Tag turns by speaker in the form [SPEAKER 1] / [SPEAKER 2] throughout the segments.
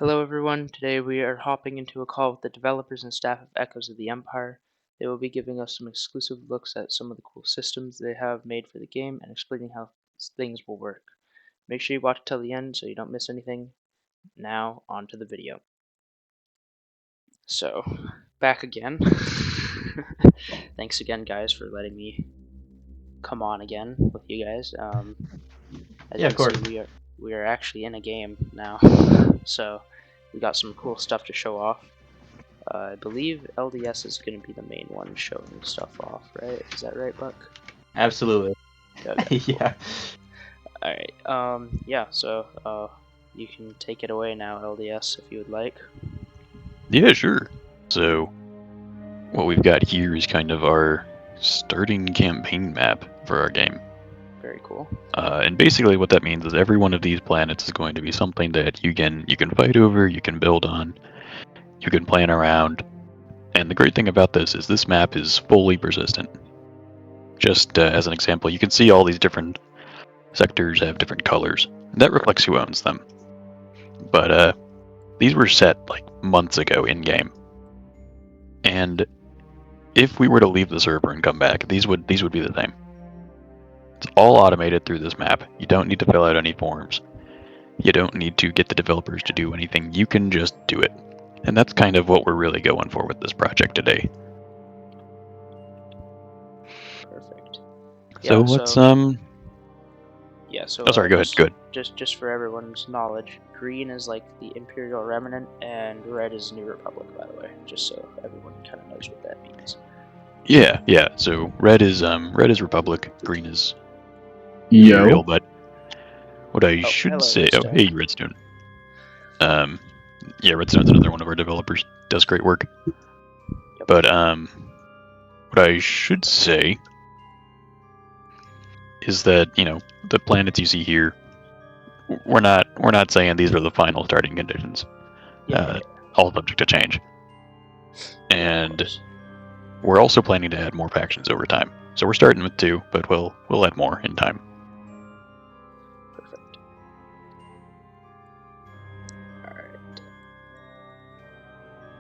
[SPEAKER 1] Hello everyone, today we are hopping into a call with the developers and staff of Echoes of the Empire. They will be giving us some exclusive looks at some of the cool systems they have made for the game and explaining how things will work. Make sure you watch till the end so you don't miss anything. Now, on to the video. So, back again. Thanks again guys for letting me come on again with you guys. As
[SPEAKER 2] Yeah,
[SPEAKER 1] you
[SPEAKER 2] of course.
[SPEAKER 1] can see, we are actually in a game now, so we got some cool stuff to show off. I believe LDS is going to be the main one showing stuff off, right? Is that right, Buck?
[SPEAKER 2] Absolutely.
[SPEAKER 1] Okay, cool.
[SPEAKER 2] Yeah.
[SPEAKER 1] Alright, yeah, so, you can take it away now, LDS, if you would like.
[SPEAKER 3] Yeah, sure. So, what we've got here is kind of our starting campaign map for our game.
[SPEAKER 1] Very cool.
[SPEAKER 3] And basically what that means is every one of these planets is going to be something that you can fight over, you can build on, you can plan around. And the great thing about this map is fully persistent. Just as an example, you can see all these different sectors have different colors. That reflects who owns them. But these were set like months ago in game. And if we were to leave the server and come back, these would be the same. It's all automated through this map. You don't need to fill out any forms. You don't need to get the developers to do anything. You can just do it. And that's kind of what we're really going for with this project today.
[SPEAKER 1] Perfect.
[SPEAKER 3] So let's
[SPEAKER 1] Yeah, so
[SPEAKER 3] oh, sorry, go ahead. Good.
[SPEAKER 1] Just for everyone's knowledge, green is like the Imperial Remnant, and red is New Republic, by the way, just so everyone kind of knows what that means.
[SPEAKER 3] Yeah. So red is Republic, green is Imperial, but what I should say,
[SPEAKER 1] Redstone.
[SPEAKER 3] hey Redstone. Yeah, Redstone's another one of our developers. Does great work.
[SPEAKER 1] Yep.
[SPEAKER 3] But what I should say is that, you know, the planets you see here, we're not saying these are the final starting conditions. All subject to change. And we're also planning to add more factions over time. So we're starting with 2, but we'll add more in time.
[SPEAKER 1] Perfect.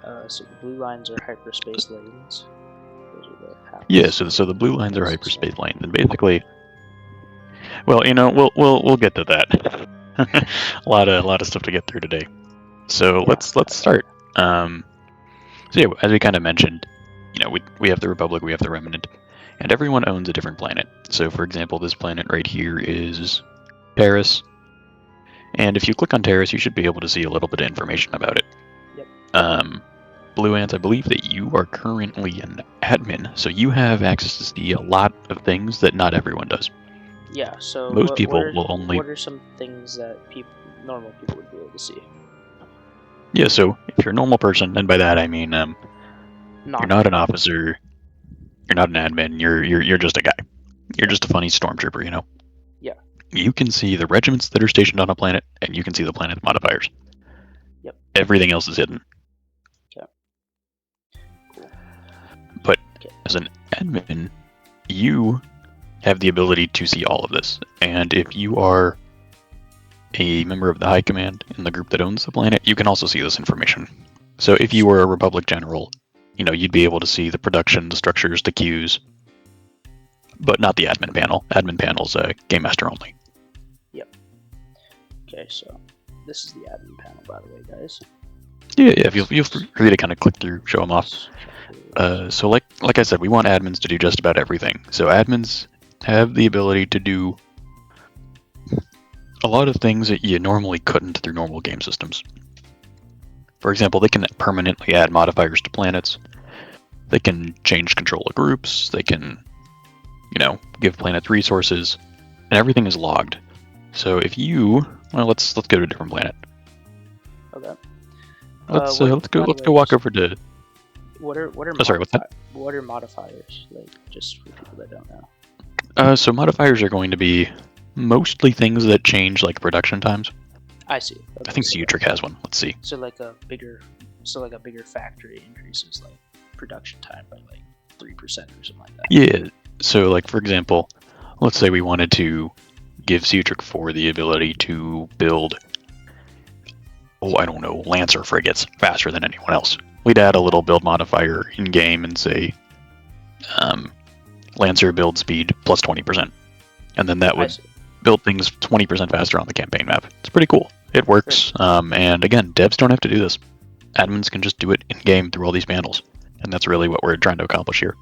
[SPEAKER 1] Alright. So the blue lines are hyperspace lanes. Those are the
[SPEAKER 3] yeah, so the blue lines are hyperspace lanes, and basically, well, you know, we'll get to that. a lot of stuff to get through today. So let's start. So yeah, as we kind of mentioned, you know, we have the Republic, we have the Remnant, and everyone owns a different planet. So for example, this planet right here is Terrace, and if you click on Terrace, you should be able to see a little bit of information about it.
[SPEAKER 1] Yep.
[SPEAKER 3] Blue Ants, I believe that you are currently an admin, so you have access to see a lot of things that not everyone does.
[SPEAKER 1] Yeah, so
[SPEAKER 3] most people will only...
[SPEAKER 1] What are some things that normal people would be able to see?
[SPEAKER 3] Yeah, so if you're a normal person, and by that I mean you're not an officer, you're not an admin, you're just a guy. You're just a funny stormtrooper, you know?
[SPEAKER 1] Yeah.
[SPEAKER 3] You can see the regiments that are stationed on a planet, and you can see the planet's modifiers.
[SPEAKER 1] Yep.
[SPEAKER 3] Everything else is hidden.
[SPEAKER 1] Okay. Cool.
[SPEAKER 3] But as an admin, you have the ability to see all of this. And if you are a member of the High Command in the group that owns the planet, you can also see this information. So if you were a Republic general, you know, you'd be able to see the production, the structures, the queues, but not the admin panel. Admin panel's Game Master only.
[SPEAKER 1] Yep. Okay, so this is the admin panel, by the way, guys.
[SPEAKER 3] Yeah, feel free to kind of click through, show them off. So like I said, we want admins to do just about everything. So admins have the ability to do a lot of things that you normally couldn't through normal game systems. For example, they can permanently add modifiers to planets. They can change control of groups. They can, you know, give planets resources, and everything is logged. So if you, well, let's go to a different planet.
[SPEAKER 1] Okay.
[SPEAKER 3] Let's go walk over to.
[SPEAKER 1] What are what are modifiers? Like, just for people that don't know.
[SPEAKER 3] So modifiers are going to be mostly things that change like production times.
[SPEAKER 1] I see. Okay,
[SPEAKER 3] I think Ciutric has one. Let's see.
[SPEAKER 1] So like a bigger factory increases like production time by like 3% or something like that.
[SPEAKER 3] Yeah. So like for example, let's say we wanted to give Ciutric 4 the ability to build I don't know, Lancer frigates faster than anyone else. We'd add a little build modifier in game and say Lancer build speed plus 20%, and then that would build things 20% faster on the campaign map. It's pretty cool. It works, and again, devs don't have to do this. Admins can just do it in game through all these panels, and that's really what we're trying to accomplish here.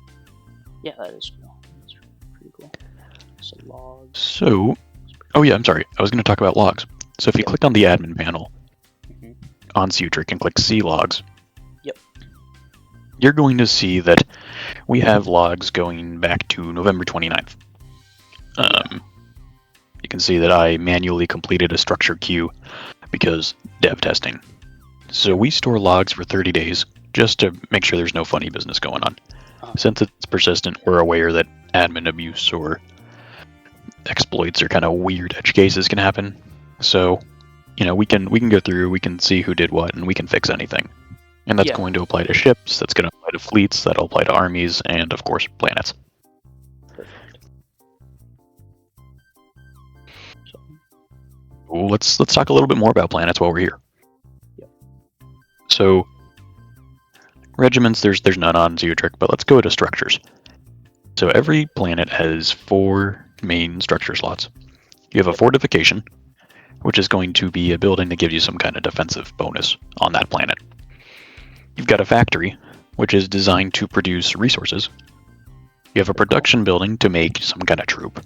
[SPEAKER 1] Yeah, that is cool. That's pretty cool. So logs.
[SPEAKER 3] So, oh yeah, I'm sorry. I was going to talk about logs. So if you click on the admin panel on Sutric and click See Logs, you're going to see that we have logs going back to November 29th. You can see that I manually completed a structure queue because dev testing. So we store logs for 30 days just to make sure there's no funny business going on. Since it's persistent, we're aware that admin abuse or exploits or kind of weird edge cases can happen. So, we can go through, we can see who did what, and we can fix anything. And that's going to apply to ships, that's going to apply to fleets, that'll apply to armies, and of course, planets. Let's talk a little bit more about planets while we're here. So, regiments, there's none on Sutric, but let's go to structures. So every planet has 4 main structure slots. You have a fortification, which is going to be a building that gives you some kind of defensive bonus on that planet. You've got a factory, which is designed to produce resources. You have a production building to make some kind of troop.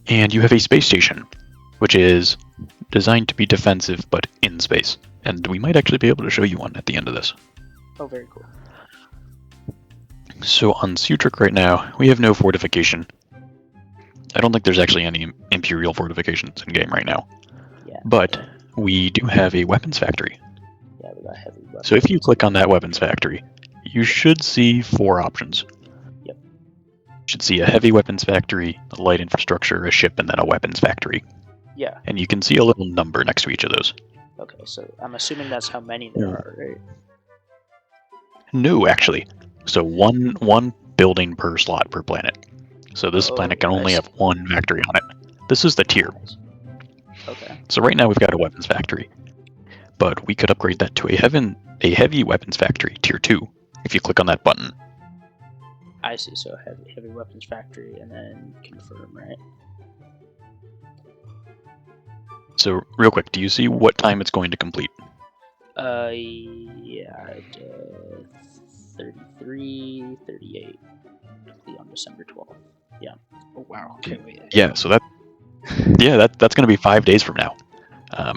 [SPEAKER 3] And you have a space station, which is designed to be defensive but in space. And we might actually be able to show you one at the end of this.
[SPEAKER 1] Oh, very cool.
[SPEAKER 3] So on Sutric right now, we have no fortification. I don't think there's actually any Imperial fortifications in game right now. But we do have a weapons factory.
[SPEAKER 1] Yeah, we got heavy weapons.
[SPEAKER 3] So if you click on that weapons factory, you should see 4 options.
[SPEAKER 1] Yep.
[SPEAKER 3] You should see a heavy weapons factory, a light infrastructure, a ship, and then a weapons factory.
[SPEAKER 1] Yeah.
[SPEAKER 3] And you can see a little number next to each of those.
[SPEAKER 1] Okay, so I'm assuming that's how many there are, right?
[SPEAKER 3] No, actually. So one building per slot per planet. So this planet can only have 1 factory on it. This is the tier.
[SPEAKER 1] Okay.
[SPEAKER 3] So right now we've got a weapons factory, but we could upgrade that to a heavy weapons factory, tier 2, if you click on that button.
[SPEAKER 1] I see, so heavy weapons factory and then confirm, right?
[SPEAKER 3] So real quick, do you see what time it's going to complete?
[SPEAKER 1] Yeah, 33, 38. On December 12th. Yeah. Oh wow. Okay, wait.
[SPEAKER 3] Yeah, so that's going to be 5 days from now.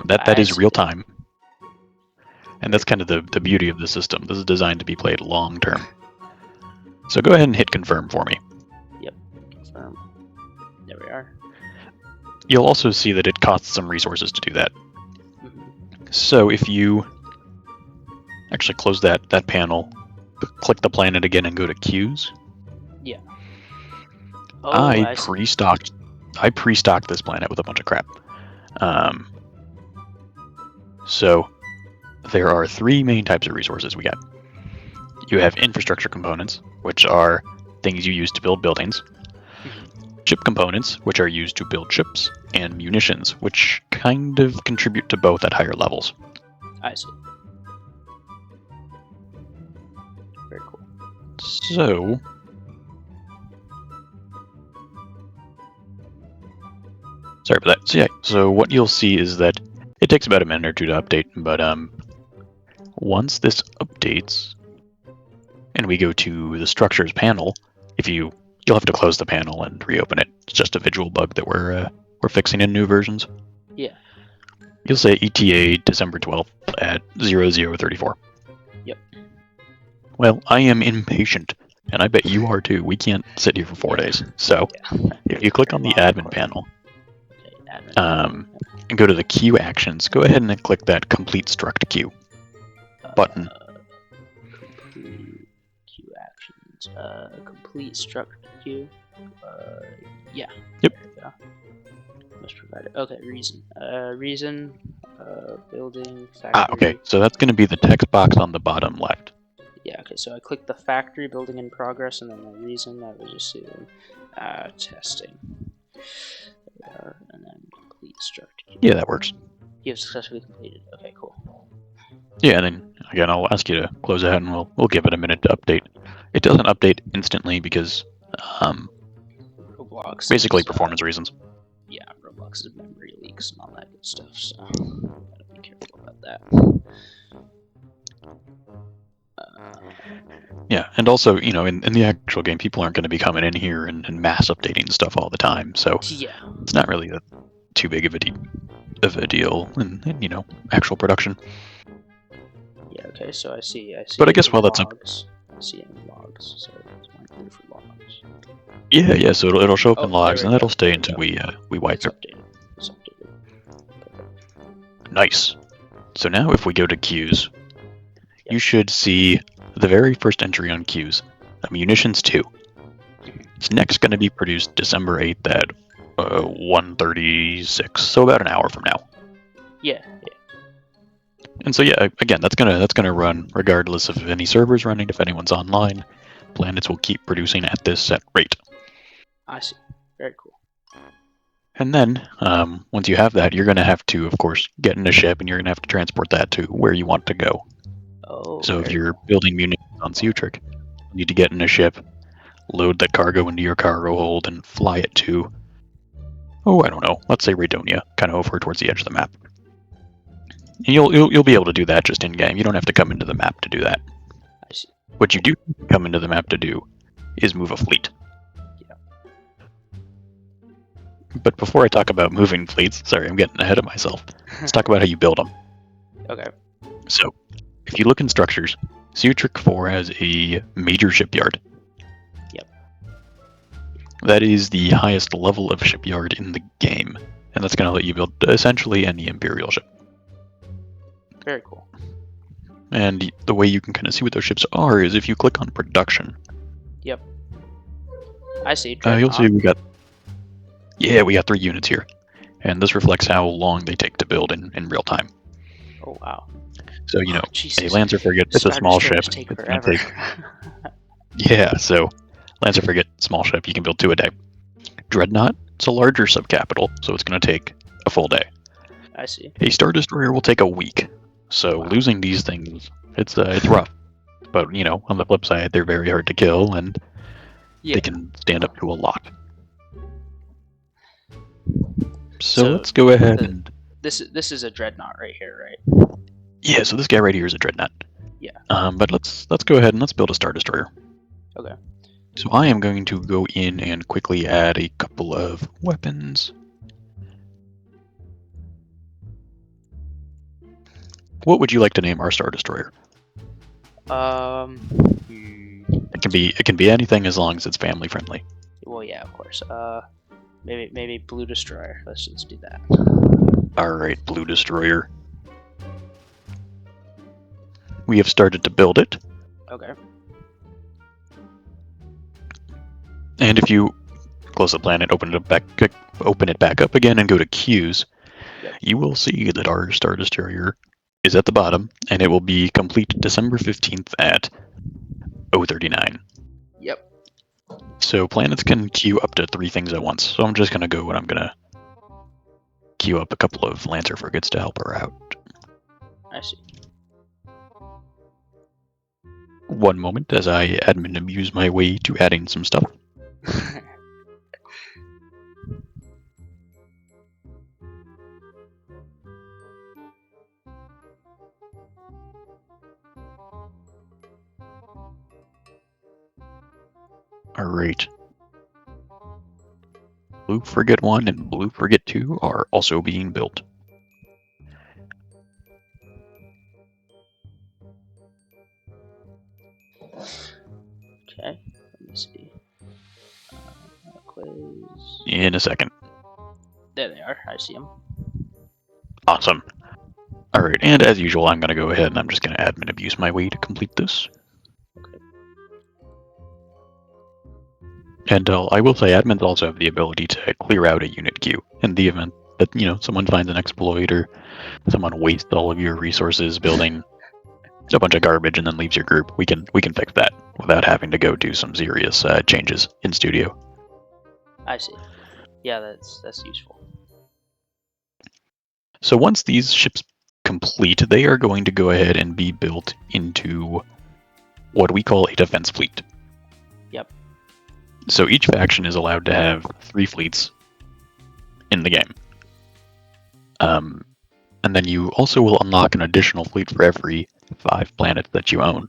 [SPEAKER 3] That is real time. And that's kind of the beauty of the system. This is designed to be played long term. So go ahead and hit confirm for me.
[SPEAKER 1] Yep, confirm. There we are.
[SPEAKER 3] You'll also see that it costs some resources to do that. So if you actually close that panel, click the planet again and go to queues.
[SPEAKER 1] Yeah.
[SPEAKER 3] Oh, I pre-stocked this planet with a bunch of crap. So there are 3 main types of resources we got. You have infrastructure components, which are things you use to build buildings. Ship components, which are used to build ships, and munitions, which kind of contribute to both at higher levels.
[SPEAKER 1] I see. Very cool.
[SPEAKER 3] So sorry about that. So yeah, so what you'll see is that it takes about a minute or 2 to update, but once this updates and we go to the structures panel, you'll have to close the panel and reopen it. It's just a visual bug that we're fixing in new versions.
[SPEAKER 1] Yeah.
[SPEAKER 3] You'll say ETA December 12th at 0034.
[SPEAKER 1] Yep.
[SPEAKER 3] Well, I am impatient, and I bet you are too. We can't sit here for 4 days. So if you click on the admin panel, and go to the queue actions, go ahead and click that complete struct queue button.
[SPEAKER 1] Complete queue actions. Complete struct queue. Yeah.
[SPEAKER 3] Yep.
[SPEAKER 1] Must provide it. Okay, reason. Building, factory.
[SPEAKER 3] Okay, so that's going to be the text box on the bottom left.
[SPEAKER 1] Yeah, okay, so I clicked the factory, building in progress, and then the reason I was just doing testing. There we are, and then complete struct.
[SPEAKER 3] Yeah, that works.
[SPEAKER 1] You have successfully completed. Okay, cool.
[SPEAKER 3] Yeah, and then again, I'll ask you to close out, and we'll give it a minute to update. It doesn't update instantly because
[SPEAKER 1] Roblox
[SPEAKER 3] basically
[SPEAKER 1] is
[SPEAKER 3] performance reasons.
[SPEAKER 1] yeah, Roblox is memory leaks and all that good stuff. So gotta be careful about that.
[SPEAKER 3] Yeah, and also, in the actual game, people aren't going to be coming in here and mass updating stuff all the time, so
[SPEAKER 1] Yeah.
[SPEAKER 3] it's not really too big of a deal in actual production.
[SPEAKER 1] Yeah. Okay. So I see.
[SPEAKER 3] But I
[SPEAKER 1] it
[SPEAKER 3] guess
[SPEAKER 1] in
[SPEAKER 3] while that's
[SPEAKER 1] logs. I see it in logs. So it's one clear for logs.
[SPEAKER 3] yeah, so it'll show up in
[SPEAKER 1] Oh, there
[SPEAKER 3] logs,
[SPEAKER 1] we
[SPEAKER 3] and that'll
[SPEAKER 1] go.
[SPEAKER 3] stay
[SPEAKER 1] There we
[SPEAKER 3] until
[SPEAKER 1] go.
[SPEAKER 3] we wipe
[SPEAKER 1] It's
[SPEAKER 3] it.
[SPEAKER 1] updated. It's updated.
[SPEAKER 3] Nice. So now if we go to queues,
[SPEAKER 1] Yep.
[SPEAKER 3] you should see the very first entry on queues, munitions 2. It's next going to be produced December 8th at 1:36, so about an hour from now.
[SPEAKER 1] Yeah.
[SPEAKER 3] And so yeah, again, that's gonna run regardless of any servers running. If anyone's online, planets will keep producing at this set rate.
[SPEAKER 1] I see. Very cool.
[SPEAKER 3] And then once you have that, you're gonna have to, of course, get in a ship, and you're gonna have to transport that to where you want to go.
[SPEAKER 1] Oh,
[SPEAKER 3] So if
[SPEAKER 1] very
[SPEAKER 3] you're
[SPEAKER 1] cool.
[SPEAKER 3] building munitions on Sutric, you need to get in a ship, load that cargo into your cargo hold, and fly it to, I don't know, let's say Radonia, kind of over towards the edge of the map. And you'll be able to do that just in game. You don't have to come into the map to do that.
[SPEAKER 1] I see.
[SPEAKER 3] What you do come into the map to do is move a fleet.
[SPEAKER 1] Yeah.
[SPEAKER 3] But before I talk about moving fleets, sorry, I'm getting ahead of myself. Let's talk about how you build them.
[SPEAKER 1] Okay.
[SPEAKER 3] So, if you look in structures, Sutric 4 has a major shipyard.
[SPEAKER 1] Yep.
[SPEAKER 3] That is the highest level of shipyard in the game, and that's going to let you build essentially any Imperial ship.
[SPEAKER 1] Very cool.
[SPEAKER 3] And the way you can kind of see what those ships are is if you click on production.
[SPEAKER 1] Yep. I see.
[SPEAKER 3] You'll see we got 3 units here, and this reflects how long they take to build in real time.
[SPEAKER 1] Oh wow.
[SPEAKER 3] So a
[SPEAKER 1] Jesus.
[SPEAKER 3] Lancer frigate, it's a
[SPEAKER 1] Star
[SPEAKER 3] small ship.
[SPEAKER 1] Destroyers take
[SPEAKER 3] It's going to
[SPEAKER 1] forever.
[SPEAKER 3] take yeah. So Lancer frigate, small ship, you can build 2 a day. Dreadnought, it's a larger subcapital, so it's going to take a full day.
[SPEAKER 1] I see.
[SPEAKER 3] A Star Destroyer will take a week. So
[SPEAKER 1] Wow.
[SPEAKER 3] losing these things, it's rough. But on the flip side, they're very hard to kill, and
[SPEAKER 1] Yeah.
[SPEAKER 3] they can stand up to a lot. So let's go ahead and
[SPEAKER 1] this is a dreadnought right here, right?
[SPEAKER 3] yeah. So this guy right here is a dreadnought.
[SPEAKER 1] Yeah.
[SPEAKER 3] But let's go ahead and let's build a Star Destroyer.
[SPEAKER 1] Okay.
[SPEAKER 3] So I am going to go in and quickly add a couple of weapons. What would you like to name our Star Destroyer? It can be anything as long as it's family friendly.
[SPEAKER 1] Well, yeah, of course. Maybe Blue Destroyer. Let's do that.
[SPEAKER 3] All right, Blue Destroyer. We have started to build it.
[SPEAKER 1] Okay.
[SPEAKER 3] And if you close the planet, open it back up again, and go to queues,
[SPEAKER 1] Yep.
[SPEAKER 3] you will see that our Star Destroyer is at the bottom, and it will be complete December 15th at 0:39.
[SPEAKER 1] Yep.
[SPEAKER 3] So planets can queue up to 3 things at once. So I'm just gonna go and I'm gonna queue up a couple of Lancer frigates to help her out.
[SPEAKER 1] I see.
[SPEAKER 3] One moment as I admin amuse my way to adding some stuff. Alright. Blue Frigate 1 and Blue Frigate 2 are also being built.
[SPEAKER 1] Okay. Let me see. Quiz.
[SPEAKER 3] In a second.
[SPEAKER 1] There they are. I see them.
[SPEAKER 3] Awesome. Alright, and as usual, I'm going to go ahead and I'm just going to admin abuse my way to complete this.
[SPEAKER 1] Okay.
[SPEAKER 3] And I will say admins also have the ability to clear out a unit queue in the event that, someone finds an exploit or someone wastes all of your resources building a bunch of garbage and then leaves your group. We can fix that without having to go do some serious changes in studio.
[SPEAKER 1] I see. Yeah, that's useful.
[SPEAKER 3] So once these ships complete, they are going to go ahead and be built into what we call a defense fleet.
[SPEAKER 1] Yep.
[SPEAKER 3] So each faction is allowed to have 3 fleets in the game. And then you also will unlock an additional fleet for every 5 planets that you own.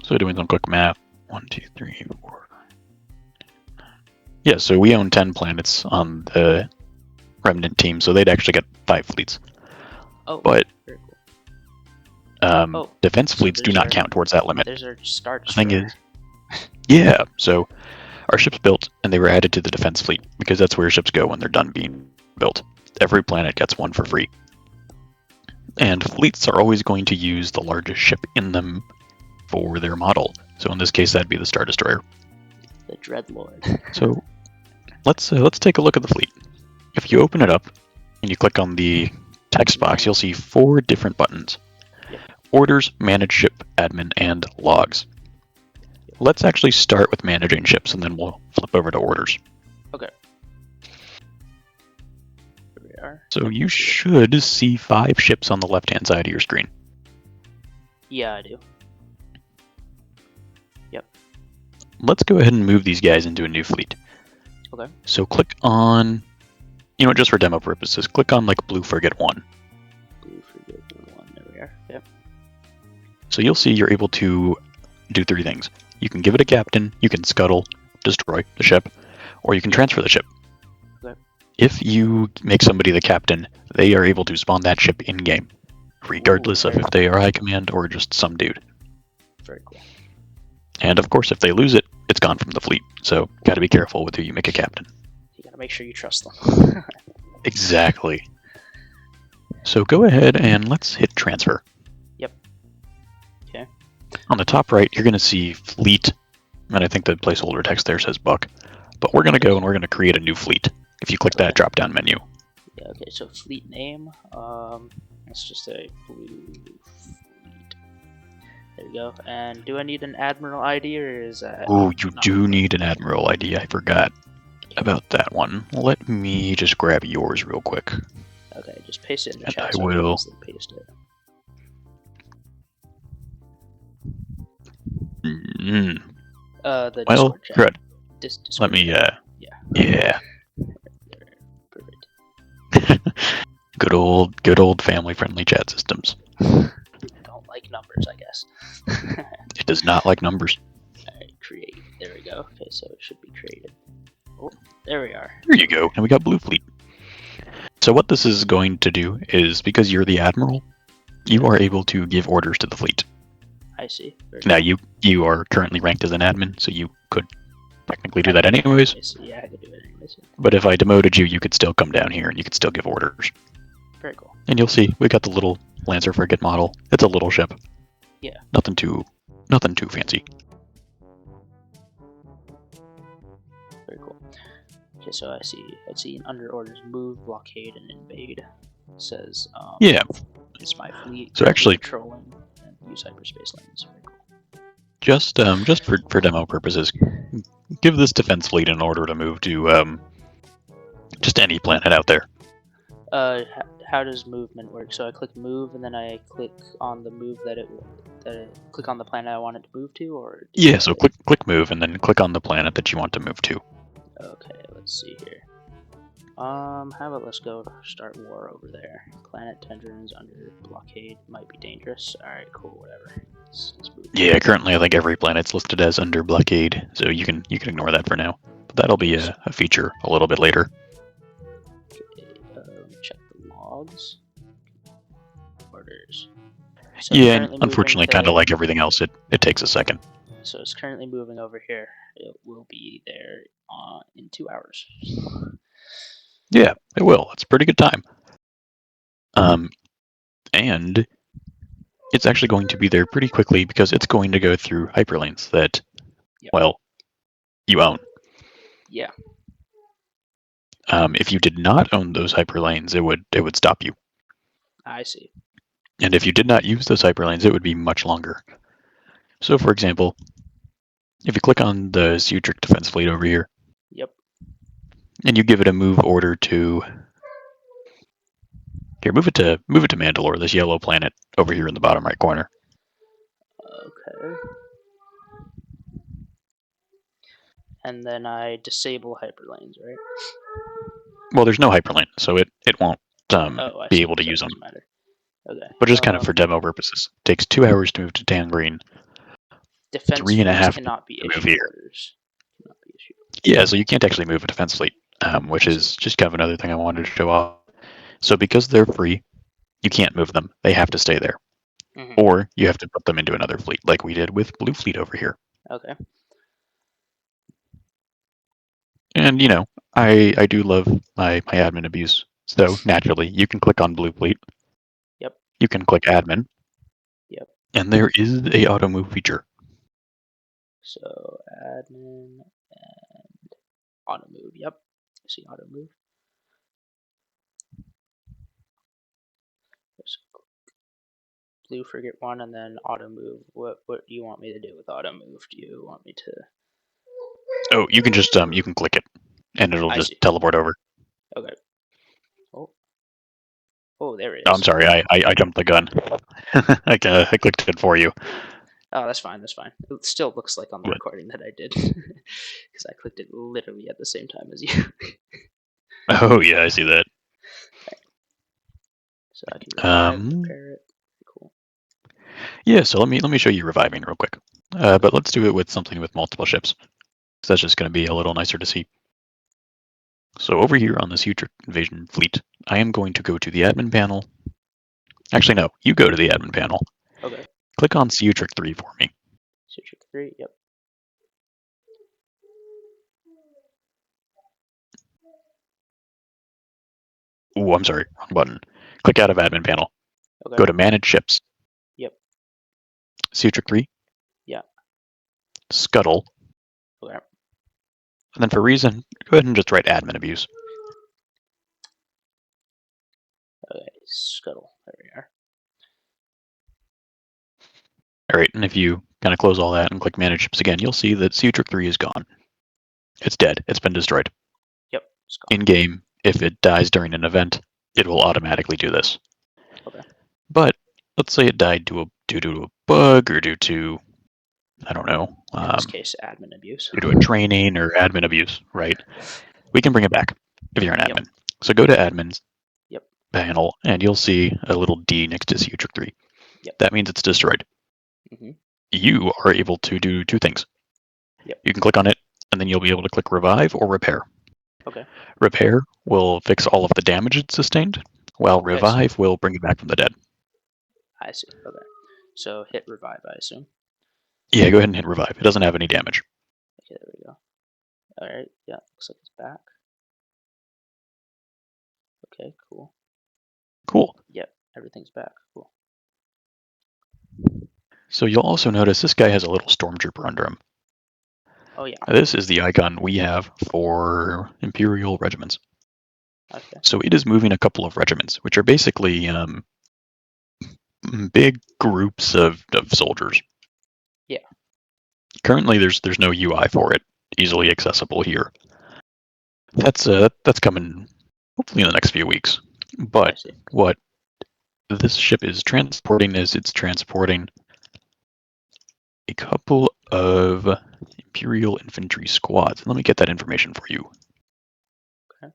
[SPEAKER 3] So doing some quick math, 1, 2, 3, 4. Yeah, so we own 10 planets on the Remnant team, so they'd actually get 5 fleets.
[SPEAKER 1] Oh,
[SPEAKER 3] but
[SPEAKER 1] very cool.
[SPEAKER 3] defense fleets do not count towards that limit.
[SPEAKER 1] There's our Star
[SPEAKER 3] The thing
[SPEAKER 1] Destroyer.
[SPEAKER 3] is, yeah, so our ships built and they were added to the defense fleet because that's where ships go when they're done being built. Every planet gets one for free. And fleets are always going to use the largest ship in them for their model. So in this case, that'd be the Star Destroyer.
[SPEAKER 1] The Dreadlord.
[SPEAKER 3] So let's take a look at the fleet. If you open it up and you click on the text box, you'll see 4 different buttons.
[SPEAKER 1] Yep.
[SPEAKER 3] Orders, Manage Ship, Admin, and Logs. Let's actually start with managing ships, and then we'll flip over to orders.
[SPEAKER 1] Okay. Here we are.
[SPEAKER 3] So you should see 5 ships on the left-hand side of your screen.
[SPEAKER 1] Yeah, I do. Yep.
[SPEAKER 3] Let's go ahead and move these guys into a new fleet.
[SPEAKER 1] Okay.
[SPEAKER 3] So click on, just for demo purposes, click on like Blue Frigate 1.
[SPEAKER 1] Blue Frigate 1, there we are. Yep.
[SPEAKER 3] So you'll see you're able to do 3 things. You can give it a captain, you can scuttle, destroy the ship, or you can transfer the ship.
[SPEAKER 1] Okay.
[SPEAKER 3] If you make somebody the captain, they are able to spawn that ship in-game, regardless of if they are high command or just some dude.
[SPEAKER 1] Very cool.
[SPEAKER 3] And of course, if they lose it, it's gone from the fleet. So, gotta be careful with who you make a captain.
[SPEAKER 1] You gotta make sure you trust them.
[SPEAKER 3] Exactly. So go ahead and let's hit transfer.
[SPEAKER 1] Yep. Okay.
[SPEAKER 3] On the top right, you're gonna see fleet, and I think the placeholder text there says buck. But we're gonna go and we're gonna create a new fleet. If you click that drop-down menu.
[SPEAKER 1] Yeah. Okay. So fleet name. Let's just say Blue Fleet. There we go. And do I need an Admiral ID or is that?
[SPEAKER 3] Oh, you do need an Admiral ID. I forgot about that one. Let me just grab yours real quick.
[SPEAKER 1] Okay, just paste it in the
[SPEAKER 3] And
[SPEAKER 1] chat.
[SPEAKER 3] I
[SPEAKER 1] So
[SPEAKER 3] will.
[SPEAKER 1] I can paste it. The
[SPEAKER 3] Well,
[SPEAKER 1] Discord chat.
[SPEAKER 3] good.
[SPEAKER 1] Discord
[SPEAKER 3] Let me.
[SPEAKER 1] chat.
[SPEAKER 3] Yeah.
[SPEAKER 1] Perfect.
[SPEAKER 3] Good old family-friendly chat systems.
[SPEAKER 1] Don't like numbers, I guess.
[SPEAKER 3] It does not like numbers.
[SPEAKER 1] Alright, create. There we go. Okay, so it should be created. Oh, there we are.
[SPEAKER 3] There you go. And we got Blue Fleet. So what this is going to do is, because you're the admiral, you are able to give orders to the fleet.
[SPEAKER 1] I see.
[SPEAKER 3] Now you are currently ranked as an admin, so you could technically do that anyways.
[SPEAKER 1] Yeah, I could do it anyways.
[SPEAKER 3] But if I demoted you, you could still come down here and you could still give orders.
[SPEAKER 1] Very cool.
[SPEAKER 3] And you'll see we got the little Lancer frigate model. It's a little ship.
[SPEAKER 1] Yeah.
[SPEAKER 3] Nothing too fancy.
[SPEAKER 1] Very cool. Okay, so I see under orders move, blockade, and invade. It says
[SPEAKER 3] Yeah.
[SPEAKER 1] It's my fleet.
[SPEAKER 3] So actually,
[SPEAKER 1] patrolling and use hyperspace lanes. Very cool.
[SPEAKER 3] just for demo purposes, give this defense fleet an order to move to just any planet out there.
[SPEAKER 1] How does movement work? So I click move and then I click on the move click on the planet I want it to move to, or
[SPEAKER 3] yeah. So click move and then click on the planet that you want to move to.
[SPEAKER 1] Okay, let's see here. How about let's go start war over there. Planet Tendrons under blockade might be dangerous. Alright, cool, whatever. Let's move.
[SPEAKER 3] Yeah, currently I think every planet's listed as under blockade, so you can ignore that for now. But that'll be a feature a little bit later.
[SPEAKER 1] Okay, let me check the logs. Orders. So
[SPEAKER 3] yeah, unfortunately, kind of like everything else, it takes a second.
[SPEAKER 1] So it's currently moving over here. It will be there in 2 hours.
[SPEAKER 3] Yeah, it will. It's a pretty good time. And it's actually going to be there pretty quickly because it's going to go through hyperlanes that, well, you own.
[SPEAKER 1] Yeah.
[SPEAKER 3] If you did not own those hyperlanes, it would stop you.
[SPEAKER 1] I see.
[SPEAKER 3] And if you did not use those hyperlanes, it would be much longer. So, for example, if you click on the Sudric defense fleet over here,
[SPEAKER 1] yep,
[SPEAKER 3] and you give it a move order to Here, move it to Mandalore, this yellow planet over here in the bottom right corner.
[SPEAKER 1] Okay. And then I disable hyperlanes, right?
[SPEAKER 3] Well, there's no hyperlane, so it won't
[SPEAKER 1] Oh, I
[SPEAKER 3] be
[SPEAKER 1] see.
[SPEAKER 3] able to
[SPEAKER 1] So it
[SPEAKER 3] use them.
[SPEAKER 1] doesn't matter. Okay.
[SPEAKER 3] But just kind of for demo purposes, it takes 2 hours to move to Tangrene.
[SPEAKER 1] Defense
[SPEAKER 3] 3.5
[SPEAKER 1] fleets
[SPEAKER 3] to
[SPEAKER 1] cannot be
[SPEAKER 3] move
[SPEAKER 1] issued
[SPEAKER 3] here.
[SPEAKER 1] orders. Cannot be issued.
[SPEAKER 3] Yeah, so you can't actually move a defense fleet, which is just kind of another thing I wanted to show off. So because they're free, you can't move them. They have to stay there.
[SPEAKER 1] Mm-hmm.
[SPEAKER 3] Or you have to put them into another fleet, like we did with Blue Fleet over here.
[SPEAKER 1] Okay.
[SPEAKER 3] And, you know, I do love my admin abuse. So naturally, you can click on Blue Fleet.
[SPEAKER 1] Yep.
[SPEAKER 3] You can click admin.
[SPEAKER 1] Yep.
[SPEAKER 3] And there is a auto move feature.
[SPEAKER 1] So admin and auto move. Yep. I see auto move. So blue frigate 1 and then auto move. What do you want me to do with auto move? Do you want me to?
[SPEAKER 3] Oh, you can just you can click it, and it'll just teleport over.
[SPEAKER 1] Okay. Oh, there it is.
[SPEAKER 3] Oh, I'm sorry, I jumped the gun. I clicked it for you.
[SPEAKER 1] Oh, that's fine. That's fine. It still looks like on the recording that I did, because I clicked it literally at the same time as you.
[SPEAKER 3] Oh yeah, I see that.
[SPEAKER 1] Okay. So I can revive, repair it. Cool.
[SPEAKER 3] Yeah, so let me show you reviving real quick. But let's do it with something with multiple ships. So that's just going to be a little nicer to see. So over here on this Utrecht Invasion fleet, I am going to go to the admin panel. Actually, no, you go to the admin panel.
[SPEAKER 1] Okay.
[SPEAKER 3] Click on Utrecht 3 for me.
[SPEAKER 1] Utrecht 3, yep.
[SPEAKER 3] Ooh, I'm sorry, wrong button. Click out of admin panel.
[SPEAKER 1] Okay.
[SPEAKER 3] Go to manage ships.
[SPEAKER 1] Yep.
[SPEAKER 3] Utrecht 3.
[SPEAKER 1] Yeah.
[SPEAKER 3] Scuttle.
[SPEAKER 1] Okay.
[SPEAKER 3] And then for reason, go ahead and just write admin abuse.
[SPEAKER 1] Okay, scuttle. There we are.
[SPEAKER 3] All right, and if you kind of close all that and click manage ships again, you'll see that Utrecht 3 is gone. It's dead. It's been destroyed.
[SPEAKER 1] Yep.
[SPEAKER 3] In game, if it dies during an event, it will automatically do this.
[SPEAKER 1] Okay.
[SPEAKER 3] But let's say it died due to a bug or due to, I don't know.
[SPEAKER 1] In this case, admin abuse.
[SPEAKER 3] Due to a training or admin abuse, right? We can bring it back if you're an admin.
[SPEAKER 1] Yep.
[SPEAKER 3] So go to admins
[SPEAKER 1] Yep.
[SPEAKER 3] panel, and you'll see a little D next to Utrecht 3.
[SPEAKER 1] Yep.
[SPEAKER 3] That means it's destroyed.
[SPEAKER 1] Mm-hmm.
[SPEAKER 3] You are able to do 2 things.
[SPEAKER 1] Yep.
[SPEAKER 3] You can click on it, and then you'll be able to click revive or repair.
[SPEAKER 1] Okay.
[SPEAKER 3] Repair will fix all of the damage it sustained, while revive will bring it back from the dead.
[SPEAKER 1] I see. Okay. So hit revive, I assume.
[SPEAKER 3] Yeah, go ahead and hit revive. It doesn't have any damage.
[SPEAKER 1] Okay, there we go. All right. Yeah, looks like it's back. Okay, cool.
[SPEAKER 3] Cool.
[SPEAKER 1] Yep, everything's back. Cool.
[SPEAKER 3] So you'll also notice this guy has a little stormtrooper under him.
[SPEAKER 1] Oh yeah.
[SPEAKER 3] Now, this is the icon we have for Imperial regiments.
[SPEAKER 1] Okay.
[SPEAKER 3] So it is moving a couple of regiments, which are basically big groups of soldiers.
[SPEAKER 1] Yeah.
[SPEAKER 3] Currently, there's no UI for it, easily accessible here. That's coming hopefully in the next few weeks. But what this ship is transporting is it's transporting a couple of Imperial infantry squads. Let me get that information for you.
[SPEAKER 1] Okay.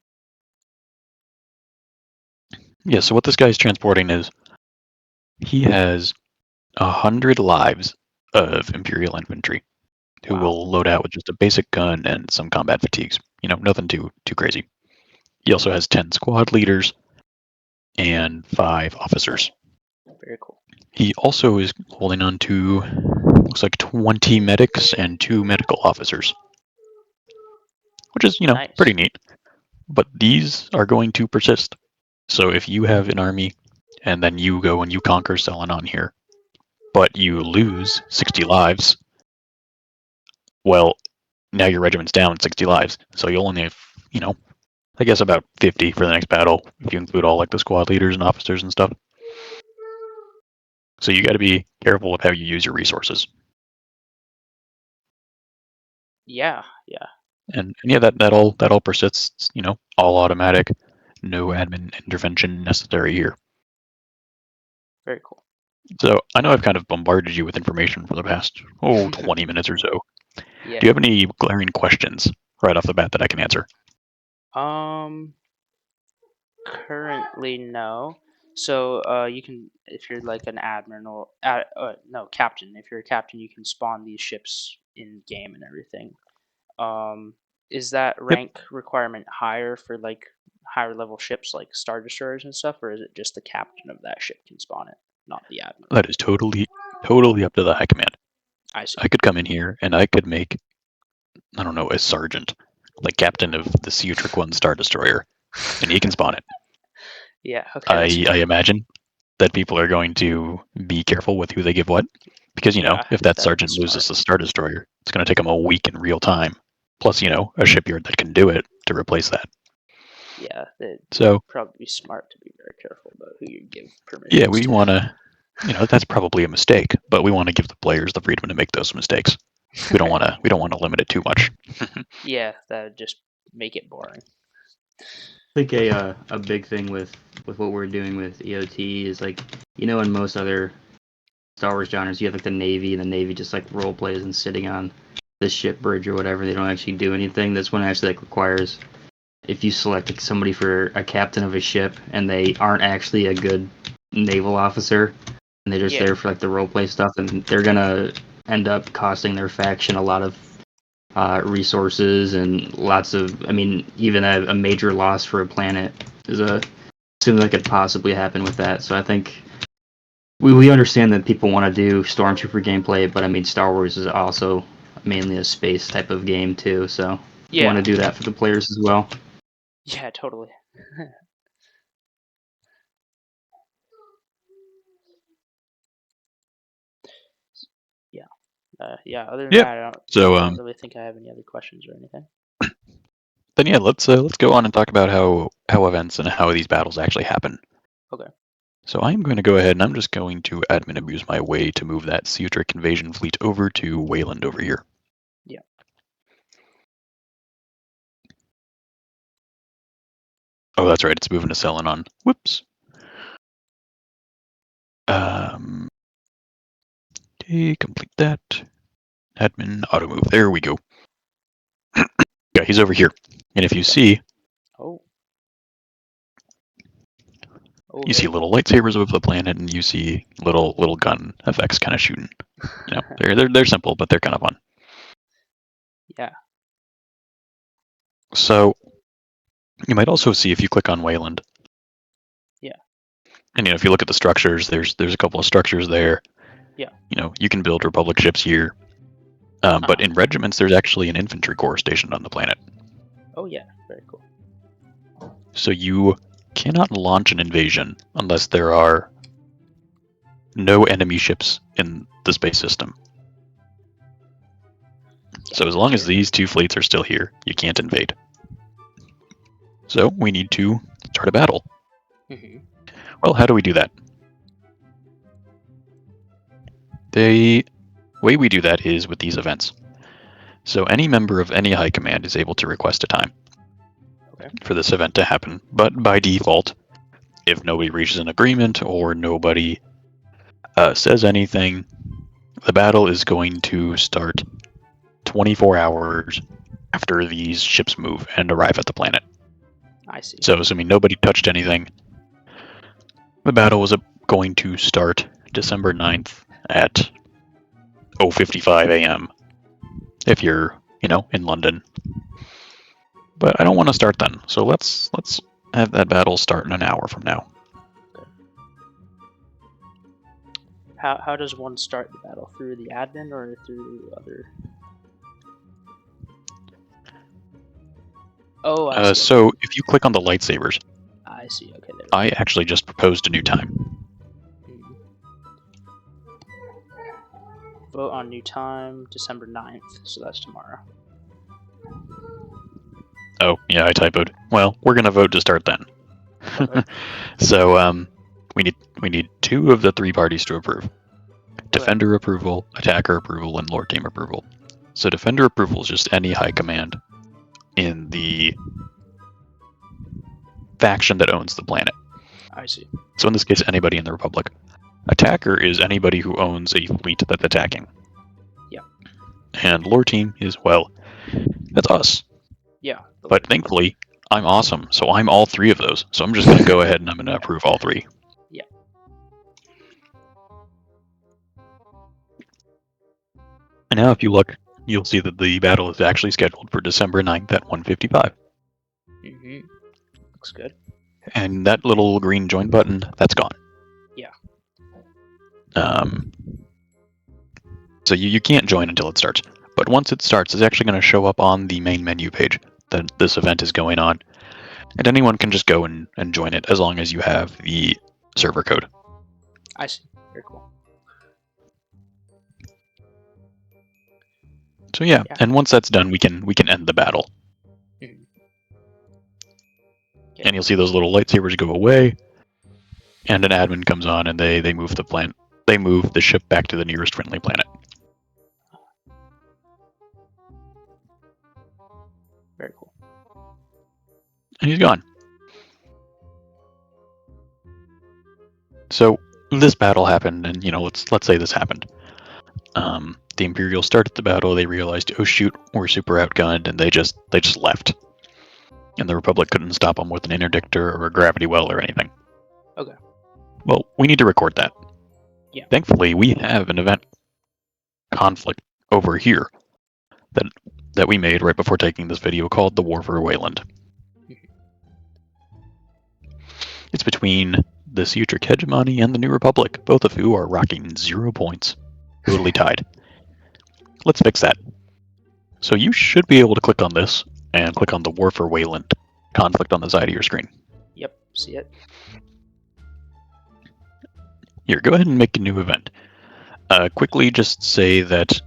[SPEAKER 3] Yeah, so what this guy is transporting is he has 100 lives of Imperial infantry who will load out with just a basic gun and some combat fatigues. You know, nothing too crazy. He also has 10 squad leaders and 5 officers.
[SPEAKER 1] Very cool.
[SPEAKER 3] He also is holding on to, looks like 20 medics and 2 medical officers, which is, you know, pretty neat. But these are going to persist. So if you have an army and then you go and you conquer Selenon here, but you lose 60 lives, well, now your regiment's down 60 lives. So you'll only have, you know, I guess about 50 for the next battle, if you include all like the squad leaders and officers and stuff. So you got to be careful with how you use your resources.
[SPEAKER 1] Yeah, yeah.
[SPEAKER 3] And yeah, that all persists. You know, all automatic, no admin intervention necessary here.
[SPEAKER 1] Very cool.
[SPEAKER 3] So I know I've kind of bombarded you with information for the past 20 minutes or so. Do you
[SPEAKER 1] Yeah.
[SPEAKER 3] have any glaring questions right off the bat that I can answer?
[SPEAKER 1] Um, Currently, no. So, you can, if you're like an admiral, no, captain. If you're a captain, you can spawn these ships in game and everything. Um, is that
[SPEAKER 3] Yep,
[SPEAKER 1] rank requirement higher for like higher level ships like Star Destroyers and stuff, or is it just the captain of that ship can spawn it, not the admiral?
[SPEAKER 3] that is totally up to the high command.
[SPEAKER 1] I see.
[SPEAKER 3] I could come in here and I could make, I don't know, a sergeant, like captain of the Seotric 1 Star Destroyer, and he can spawn it.
[SPEAKER 1] Yeah. Okay, that's
[SPEAKER 3] I
[SPEAKER 1] fair.
[SPEAKER 3] imagine that people are going to be careful with who they give what, because
[SPEAKER 1] Yeah,
[SPEAKER 3] if that
[SPEAKER 1] that'd be
[SPEAKER 3] sergeant
[SPEAKER 1] smart.
[SPEAKER 3] loses the Star Destroyer, it's going to take them a week in real time. Plus, a shipyard that can do it to replace that.
[SPEAKER 1] Yeah, it'd
[SPEAKER 3] So
[SPEAKER 1] probably be smart to be very careful about who you give
[SPEAKER 3] yeah,
[SPEAKER 1] permissions
[SPEAKER 3] we
[SPEAKER 1] to.
[SPEAKER 3] want to, that's probably a mistake, but we want to give the players the freedom to make those mistakes. We don't want to limit it too much.
[SPEAKER 1] Yeah, that would just make it boring.
[SPEAKER 2] I think a big thing with what we're doing with EOTE is like in most other Star Wars genres you have like the Navy, and the Navy just like role plays and sitting on the ship bridge or whatever. They don't actually do anything. This one actually like requires, if you select like, somebody for a captain of a ship and they aren't actually a good naval officer and they're just
[SPEAKER 1] Yeah,
[SPEAKER 2] there for like the role play stuff, and they're gonna end up costing their faction a lot of resources and lots of. I mean, even a major loss for a planet is a something that could possibly happen with that. So I think we understand that people want to do stormtrooper gameplay, but I mean, Star Wars is also mainly a space type of game too. So we want
[SPEAKER 1] yeah,
[SPEAKER 2] to do that for the players as well.
[SPEAKER 1] yeah, totally. Yeah, yeah. Other than
[SPEAKER 3] Yeah.
[SPEAKER 1] that,
[SPEAKER 3] So
[SPEAKER 1] I don't really think I have any other questions or anything.
[SPEAKER 3] then yeah, let's go on and talk about how events and how these battles actually happen.
[SPEAKER 1] Okay.
[SPEAKER 3] So I'm going to go ahead and I'm just going to admin abuse my way to move that Seotric invasion fleet over to Wayland over here.
[SPEAKER 1] Yeah.
[SPEAKER 3] Oh, that's right. It's moving to Selenon. Whoops. Um, okay, complete that. Admin auto move. There we go. Yeah, he's over here. And if you
[SPEAKER 1] Okay.
[SPEAKER 3] see,
[SPEAKER 1] Oh. Oh,
[SPEAKER 3] you see
[SPEAKER 1] very
[SPEAKER 3] little
[SPEAKER 1] cool.
[SPEAKER 3] lightsabers over the planet, and you see little gun effects kind of shooting. They're simple, but they're kind of fun.
[SPEAKER 1] Yeah.
[SPEAKER 3] So you might also see if you click on Wayland.
[SPEAKER 1] Yeah.
[SPEAKER 3] And if you look at the structures, there's a couple of structures there.
[SPEAKER 1] Yeah.
[SPEAKER 3] You can build Republic ships here. But
[SPEAKER 1] Uh-huh.
[SPEAKER 3] in regiments, there's actually an infantry corps stationed on the planet.
[SPEAKER 1] Oh, yeah. Very cool.
[SPEAKER 3] So you cannot launch an invasion unless there are no enemy ships in the space system. So as long as
[SPEAKER 1] Gotcha.
[SPEAKER 3] these two fleets are still here, you can't invade. So we need to start a battle.
[SPEAKER 1] Mm-hmm.
[SPEAKER 3] Well, how do we do that? The way we do that is with these events. So any member of any high command is able to request a time
[SPEAKER 1] Okay.
[SPEAKER 3] for this event to happen. But by default, if nobody reaches an agreement or nobody says anything, the battle is going to start 24 hours after these ships move and arrive at the planet.
[SPEAKER 1] I see.
[SPEAKER 3] So, assuming nobody touched anything, the battle was going to start December 9th at 0:55 a.m. if you're, in London. But I don't want to start then, so let's have that battle start in an hour from now.
[SPEAKER 1] Okay. How does one start the battle? Through the admin or through other? Oh, I see. Okay.
[SPEAKER 3] So if you click on the lightsabers,
[SPEAKER 1] I see. Okay, there we
[SPEAKER 3] I actually just proposed a new time.
[SPEAKER 1] go. Mhm. Vote on new time, December 9th. So that's tomorrow.
[SPEAKER 3] Oh, yeah, I typoed. Well, we're gonna vote to start then.
[SPEAKER 1] Okay.
[SPEAKER 3] So we need two of the three parties to approve. Defender approval, attacker approval, and Lord Team approval. So defender approval is just any high command in the faction that owns the planet.
[SPEAKER 1] I see.
[SPEAKER 3] So in this case, anybody in the Republic. Attacker is anybody who owns a fleet that's attacking.
[SPEAKER 1] Yeah.
[SPEAKER 3] And lore team is, well, that's us.
[SPEAKER 1] Yeah.
[SPEAKER 3] But thankfully, I'm awesome, so I'm all three of those. So I'm just going to go ahead and I'm going to approve all three.
[SPEAKER 1] Yeah.
[SPEAKER 3] And now if you look, you'll see that the battle is actually scheduled for December 9th at 1:55.
[SPEAKER 1] Mm-hmm. Looks good.
[SPEAKER 3] And that little green join button, that's gone.
[SPEAKER 1] Yeah.
[SPEAKER 3] So you can't join until it starts. But once it starts, it's actually going to show up on the main menu page that this event is going on. And anyone can just go and join it as long as you have the server code.
[SPEAKER 1] I see. Very cool.
[SPEAKER 3] So yeah, and once that's done, we can end the battle.
[SPEAKER 1] Mm-hmm. Okay.
[SPEAKER 3] And you'll see those little lightsabers go away, and an admin comes on, and they move the planet. They move the ship back to the nearest friendly planet.
[SPEAKER 1] Very cool.
[SPEAKER 3] And he's gone. So this battle happened, and let's say this happened. The Imperials started the battle. They realized, oh shoot, we're super outgunned, and they just left. And the Republic couldn't stop them with an interdictor or a gravity well or anything.
[SPEAKER 1] Okay.
[SPEAKER 3] Well, we need to record that.
[SPEAKER 1] Yeah.
[SPEAKER 3] Thankfully, we have an event conflict over here that we made right before taking this video called the War for Wayland. It's between the Seatric Hegemony and the New Republic, both of who are rocking 0 points. Totally tied. Let's fix that. So you should be able to click on this and click on the War for Wayland conflict on the side of your screen.
[SPEAKER 1] Yep, see it.
[SPEAKER 3] Here, go ahead and make a new event. Quickly just say that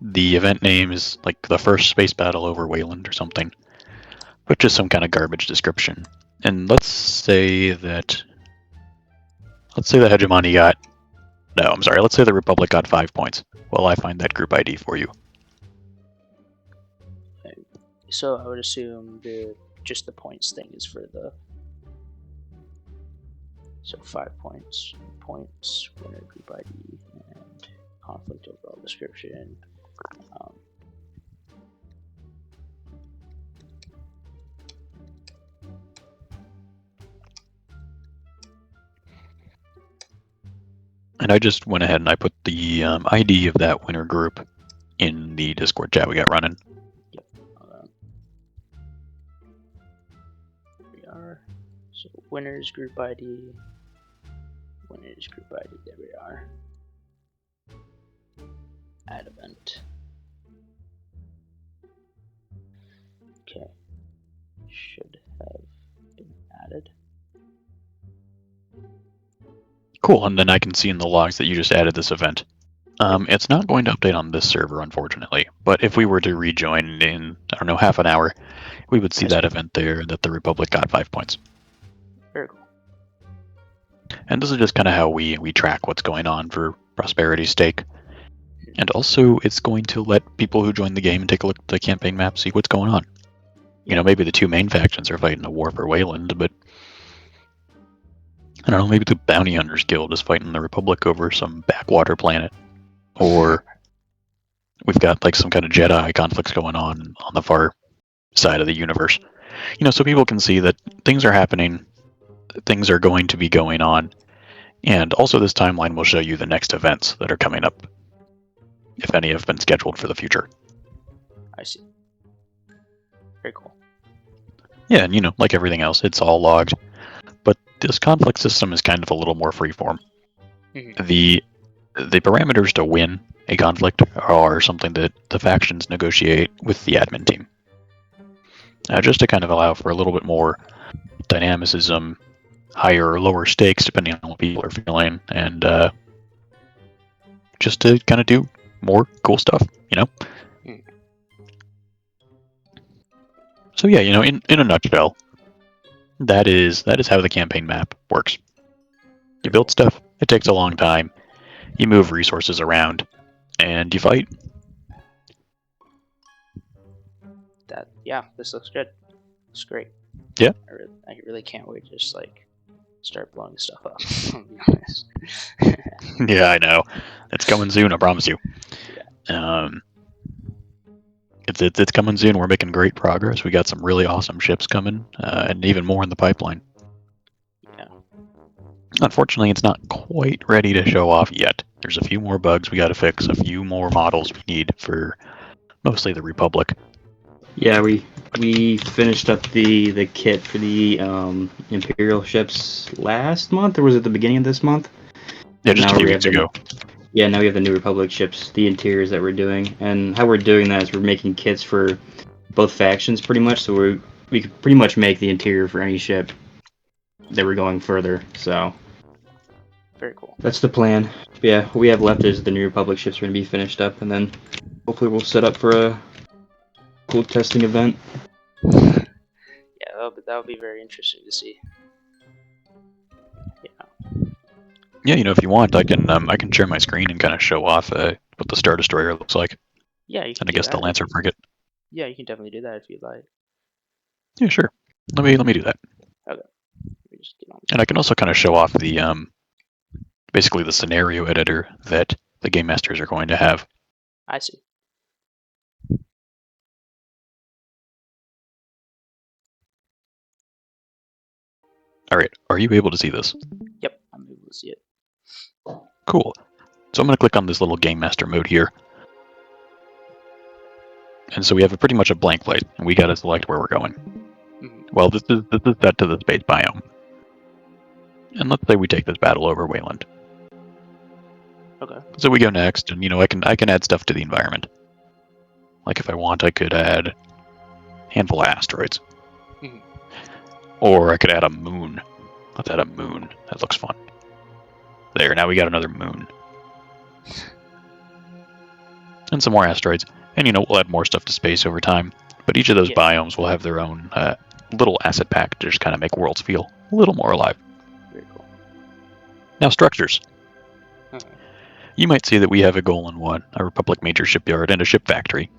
[SPEAKER 3] the event name is like the first space battle over Wayland or something. But just some kind of garbage description. And let's say the Hegemony got... No, I'm sorry, let's say the Republic got 5 points. Well, I find that group ID for you.
[SPEAKER 1] So I would assume just the points thing is for the... So 5 points, winner group ID, and conflict overall description.
[SPEAKER 3] And I just went ahead and I put the ID of that winner group in the Discord chat we got running.
[SPEAKER 1] Yep. Here we are. So winners group ID. Winners group ID. There we are. Add event. Okay. Should have been added.
[SPEAKER 3] Cool, and then I can see in the logs that you just added this event. It's not going to update on this server, unfortunately, but if we were to rejoin in, I don't know, half an hour, we would see that event there that the Republic got 5 points.
[SPEAKER 1] Very cool.
[SPEAKER 3] And this is just kind of how we track what's going on for prosperity's sake. And also, it's going to let people who join the game and take a look at the campaign map see what's going on. You know, maybe the two main factions are fighting a war for Wayland, but I don't know, maybe the Bounty Hunters Guild is fighting the Republic over some backwater planet. Or we've got like some kind of Jedi conflicts going on the far side of the universe. You know, so people can see that things are happening, things are going to be going on, and also this timeline will show you the next events that are coming up, if any have been scheduled for the future.
[SPEAKER 1] I see. Very cool.
[SPEAKER 3] Yeah, and you know, like everything else, it's all logged. But this conflict system is kind of a little more freeform.
[SPEAKER 1] Mm-hmm.
[SPEAKER 3] The parameters to win a conflict are something that the factions negotiate with the admin team. Just to kind of allow for a little bit more dynamicism, higher or lower stakes depending on what people are feeling, and just to kind of do more cool stuff, you know?
[SPEAKER 1] Mm.
[SPEAKER 3] So yeah, you know, in a nutshell, that is how the campaign map works. You build stuff, it takes a long time, you move resources around, and you fight.
[SPEAKER 1] Yeah, this looks good. Looks great.
[SPEAKER 3] Yeah.
[SPEAKER 1] I really can't wait to just like start blowing stuff up. I'll be honest.
[SPEAKER 3] Yeah, I know. It's coming soon, I promise you.
[SPEAKER 1] Yeah.
[SPEAKER 3] It's coming soon. We're making great progress. We got some really awesome ships coming, and even more in the pipeline.
[SPEAKER 1] Yeah.
[SPEAKER 3] Unfortunately, it's not quite ready to show off yet. There's a few more bugs we got to fix, a few more models we need for mostly the Republic.
[SPEAKER 2] Yeah, we finished up the kit for the Imperial ships last month, or was it the beginning of this month?
[SPEAKER 3] Yeah,
[SPEAKER 2] And
[SPEAKER 3] just a
[SPEAKER 2] now
[SPEAKER 3] few
[SPEAKER 2] we have
[SPEAKER 3] weeks ago.
[SPEAKER 2] now we have the New Republic ships, the interiors that we're doing, and how we're doing that is we're making kits for both factions pretty much. So we could pretty much make the interior for any ship that we're going further. So
[SPEAKER 1] Very cool.
[SPEAKER 2] that's the plan. But yeah, what we have left is the New Republic ships are going to be finished up, and then hopefully we'll set up for a cool testing event.
[SPEAKER 1] Yeah, that'll be very interesting to see. Yeah.
[SPEAKER 3] Yeah, if you want, I can share my screen and kind of show off what the Star Destroyer looks like,
[SPEAKER 1] Yeah, you can
[SPEAKER 3] and I
[SPEAKER 1] do
[SPEAKER 3] guess the
[SPEAKER 1] that.
[SPEAKER 3] Lancer frigate.
[SPEAKER 1] Yeah, you can definitely do that if you'd like.
[SPEAKER 3] Yeah, sure. Let me do that.
[SPEAKER 1] Okay. Let me just get on.
[SPEAKER 3] And I can also kind of show off the basically the scenario editor that the game masters are going to have.
[SPEAKER 1] I see.
[SPEAKER 3] All right, are you able to see this?
[SPEAKER 1] Yep, I'm able to see it.
[SPEAKER 3] Cool. So I'm going to click on this little game master mode here. And so we have pretty much a blank plate, and we got to select where we're going.
[SPEAKER 1] Mm-hmm.
[SPEAKER 3] Well, this is set to the space biome. And let's say we take this battle over Wayland.
[SPEAKER 1] Okay.
[SPEAKER 3] So we go next, and I can add stuff to the environment. Like if I want, I could add a handful of asteroids.
[SPEAKER 1] Mm-hmm.
[SPEAKER 3] Or I could add a moon. Let's add a moon. That looks fun. There, now we got another moon. And some more asteroids. And we'll add more stuff to space over time. But each of those biomes will have their own little asset pack to just kind of make worlds feel a little more alive.
[SPEAKER 1] Very cool.
[SPEAKER 3] Now, structures.
[SPEAKER 1] Okay.
[SPEAKER 3] You might see that we have a Golan 1, a Republic major shipyard, and a ship factory.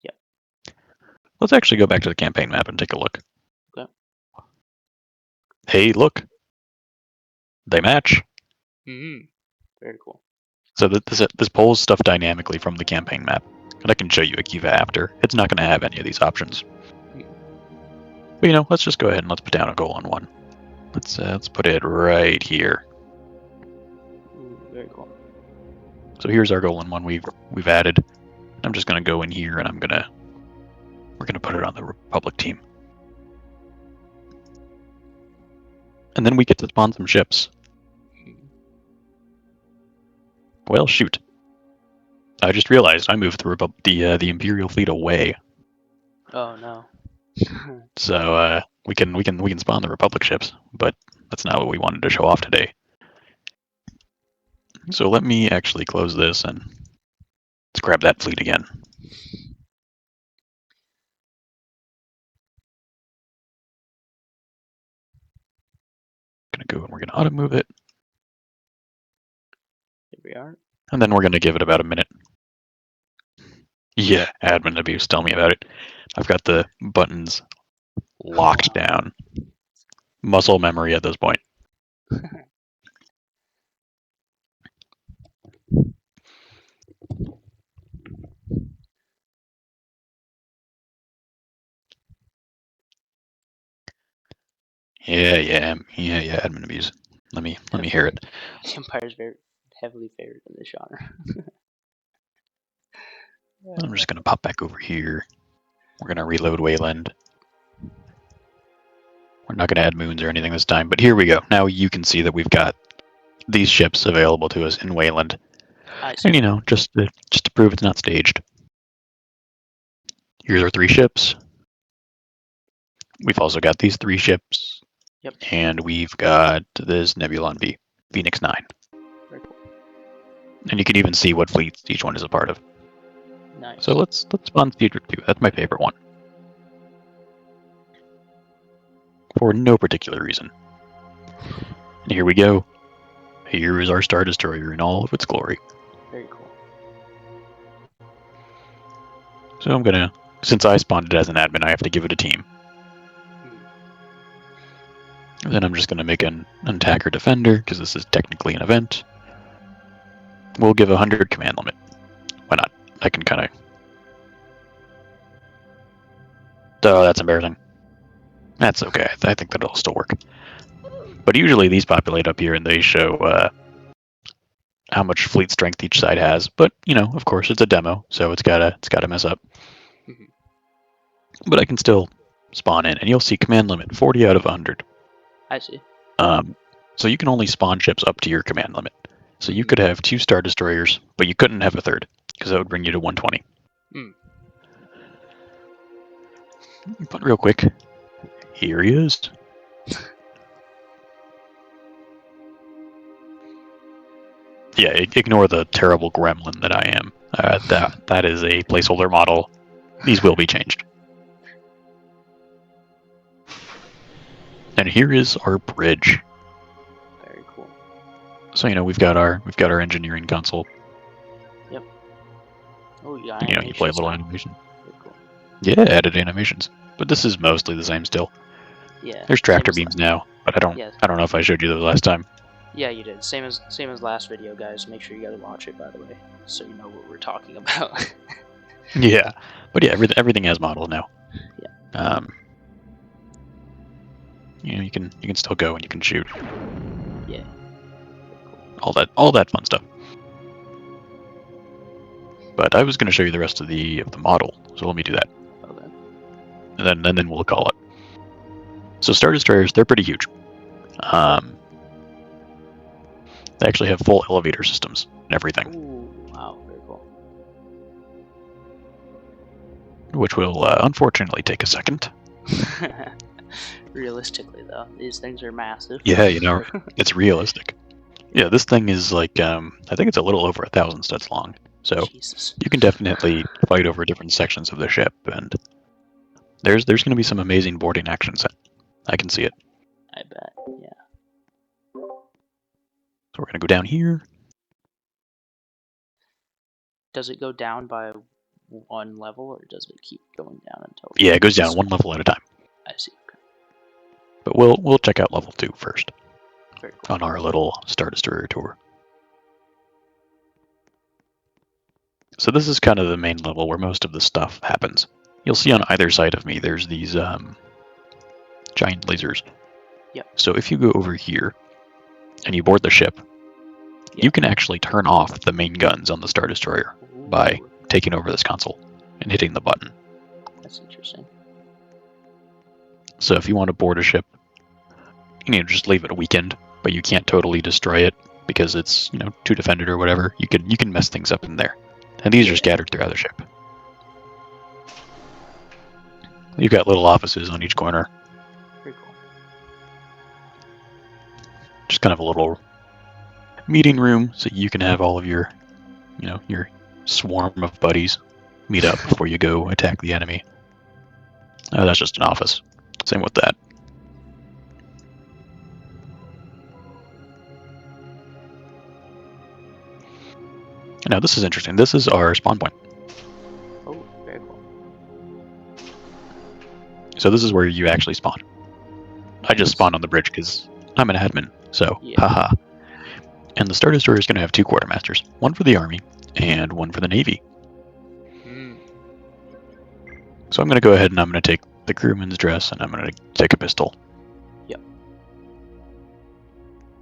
[SPEAKER 1] Yep.
[SPEAKER 3] Let's actually go back to the campaign map and take a look.
[SPEAKER 1] Okay.
[SPEAKER 3] Hey, look. They match.
[SPEAKER 1] Mm-hmm. Very cool.
[SPEAKER 3] So this pulls stuff dynamically from the campaign map. And I can show you a Kiva after. It's not going to have any of these options. But let's just go ahead and let's put down a Golan 1. Let's put it right here.
[SPEAKER 1] Ooh, very cool.
[SPEAKER 3] So here's our Golan 1 we've added. I'm just going to go in here and we're going to put it on the Republic team. And then we get to spawn some ships. Well, shoot. I just realized I moved the Imperial fleet away.
[SPEAKER 1] Oh no.
[SPEAKER 3] So we can spawn the Republic ships, but that's not what we wanted to show off today. So let me actually close this and let's grab that fleet again. Gonna go and we're gonna auto move it.
[SPEAKER 1] Here we are.
[SPEAKER 3] And then we're gonna give it about a minute. Yeah, admin abuse, tell me about it. I've got the buttons locked down. Muscle memory at this point. Yeah, admin abuse. Let me hear it.
[SPEAKER 1] Empire is very heavily favored in this genre.
[SPEAKER 3] I'm just gonna pop back over here. We're gonna reload Wayland. We're not gonna add moons or anything this time, but here we go. Now you can see that we've got these ships available to us in Wayland. And just to prove it's not staged. Here's our 3 ships. We've also got these 3 ships.
[SPEAKER 1] Yep.
[SPEAKER 3] And we've got this Nebulon V, Phoenix 9.
[SPEAKER 1] Very cool.
[SPEAKER 3] And you can even see what fleets each one is a part of.
[SPEAKER 1] Nice.
[SPEAKER 3] So let's spawn Cedric 2. That's my favorite one. For no particular reason. And here we go. Here is our Star Destroyer in all of its glory.
[SPEAKER 1] Very cool.
[SPEAKER 3] So since I spawned it as an admin, I have to give it a team. Then I'm just going to make an attacker defender, because this is technically an event. We'll give 100 command limit. Why not? I can kind of... Oh, that's embarrassing. That's okay. I think that'll still work. But usually these populate up here and they show how much fleet strength each side has. But, of course, it's a demo, so it's gotta mess up.
[SPEAKER 1] Mhm.
[SPEAKER 3] But I can still spawn in, and you'll see command limit 40 out of 100.
[SPEAKER 1] I see.
[SPEAKER 3] So you can only spawn ships up to your command limit. So you could have 2 Star Destroyers, but you couldn't have a third, because that would bring you to 120. But real quick, here he is. Yeah, ignore the terrible gremlin that I am. That is a placeholder model. These will be changed. And here is our bridge.
[SPEAKER 1] Very cool.
[SPEAKER 3] So we've got our engineering console.
[SPEAKER 1] Yep. Oh, yeah.
[SPEAKER 3] You play a little animation.
[SPEAKER 1] Very cool.
[SPEAKER 3] Yeah, added animations. But this is mostly the same still.
[SPEAKER 1] Yeah.
[SPEAKER 3] There's tractor beams now, but I don't know if I showed you those last time.
[SPEAKER 1] Yeah, you did. Same as last video, guys. Make sure you gotta watch it, by the way, so you know what we're talking about.
[SPEAKER 3] Yeah, but yeah, everything has model now.
[SPEAKER 1] Yeah.
[SPEAKER 3] You can still go and you can shoot.
[SPEAKER 1] Yeah.
[SPEAKER 3] Cool. All that fun stuff. But I was going to show you the rest of the model, so let me do that.
[SPEAKER 1] Okay.
[SPEAKER 3] And then we'll call it. So Star Destroyers, they're pretty huge. They actually have full elevator systems and everything.
[SPEAKER 1] Ooh, wow, very cool.
[SPEAKER 3] Which will unfortunately take a second.
[SPEAKER 1] Realistically, though, these things are massive.
[SPEAKER 3] Yeah, it's realistic. Yeah, this thing is like, I think it's a little over 1,000 studs long. So
[SPEAKER 1] Jesus.
[SPEAKER 3] You can definitely fight over different sections of the ship, and there's going to be some amazing boarding actions. I can see it.
[SPEAKER 1] I bet, yeah.
[SPEAKER 3] So we're going to go down here.
[SPEAKER 1] Does it go down by one level, or does it keep going down until...
[SPEAKER 3] Yeah, it goes down one level at a time.
[SPEAKER 1] I see, okay.
[SPEAKER 3] But we'll check out level 2 first.
[SPEAKER 1] Very cool.
[SPEAKER 3] On our little Star Destroyer tour. So this is kind of the main level where most of the stuff happens. You'll see on either side of me there's these giant lasers.
[SPEAKER 1] Yep.
[SPEAKER 3] So if you go over here and you board the ship, you can actually turn off the main guns on the Star Destroyer by taking over this console and hitting the button.
[SPEAKER 1] That's interesting.
[SPEAKER 3] So if you want to board a ship, you need to just leave it a weekend, but you can't totally destroy it because it's, too defended or whatever. You can mess things up in there. And these are scattered throughout the ship. You've got little offices on each corner.
[SPEAKER 1] Pretty cool.
[SPEAKER 3] Just kind of a little meeting room so you can have all of your, your swarm of buddies meet up before you go attack the enemy. Oh, that's just an office. Same with that. Now this is interesting. This is our spawn point.
[SPEAKER 1] Oh, very cool.
[SPEAKER 3] So this is where you actually spawn. I just spawned on the bridge because I'm an admin, so haha. And the Star Destroyer is going to have 2 quartermasters, one for the Army and one for the Navy. So I'm going to go ahead and I'm going to take the crewman's dress and I'm going to take a pistol.
[SPEAKER 1] Yep.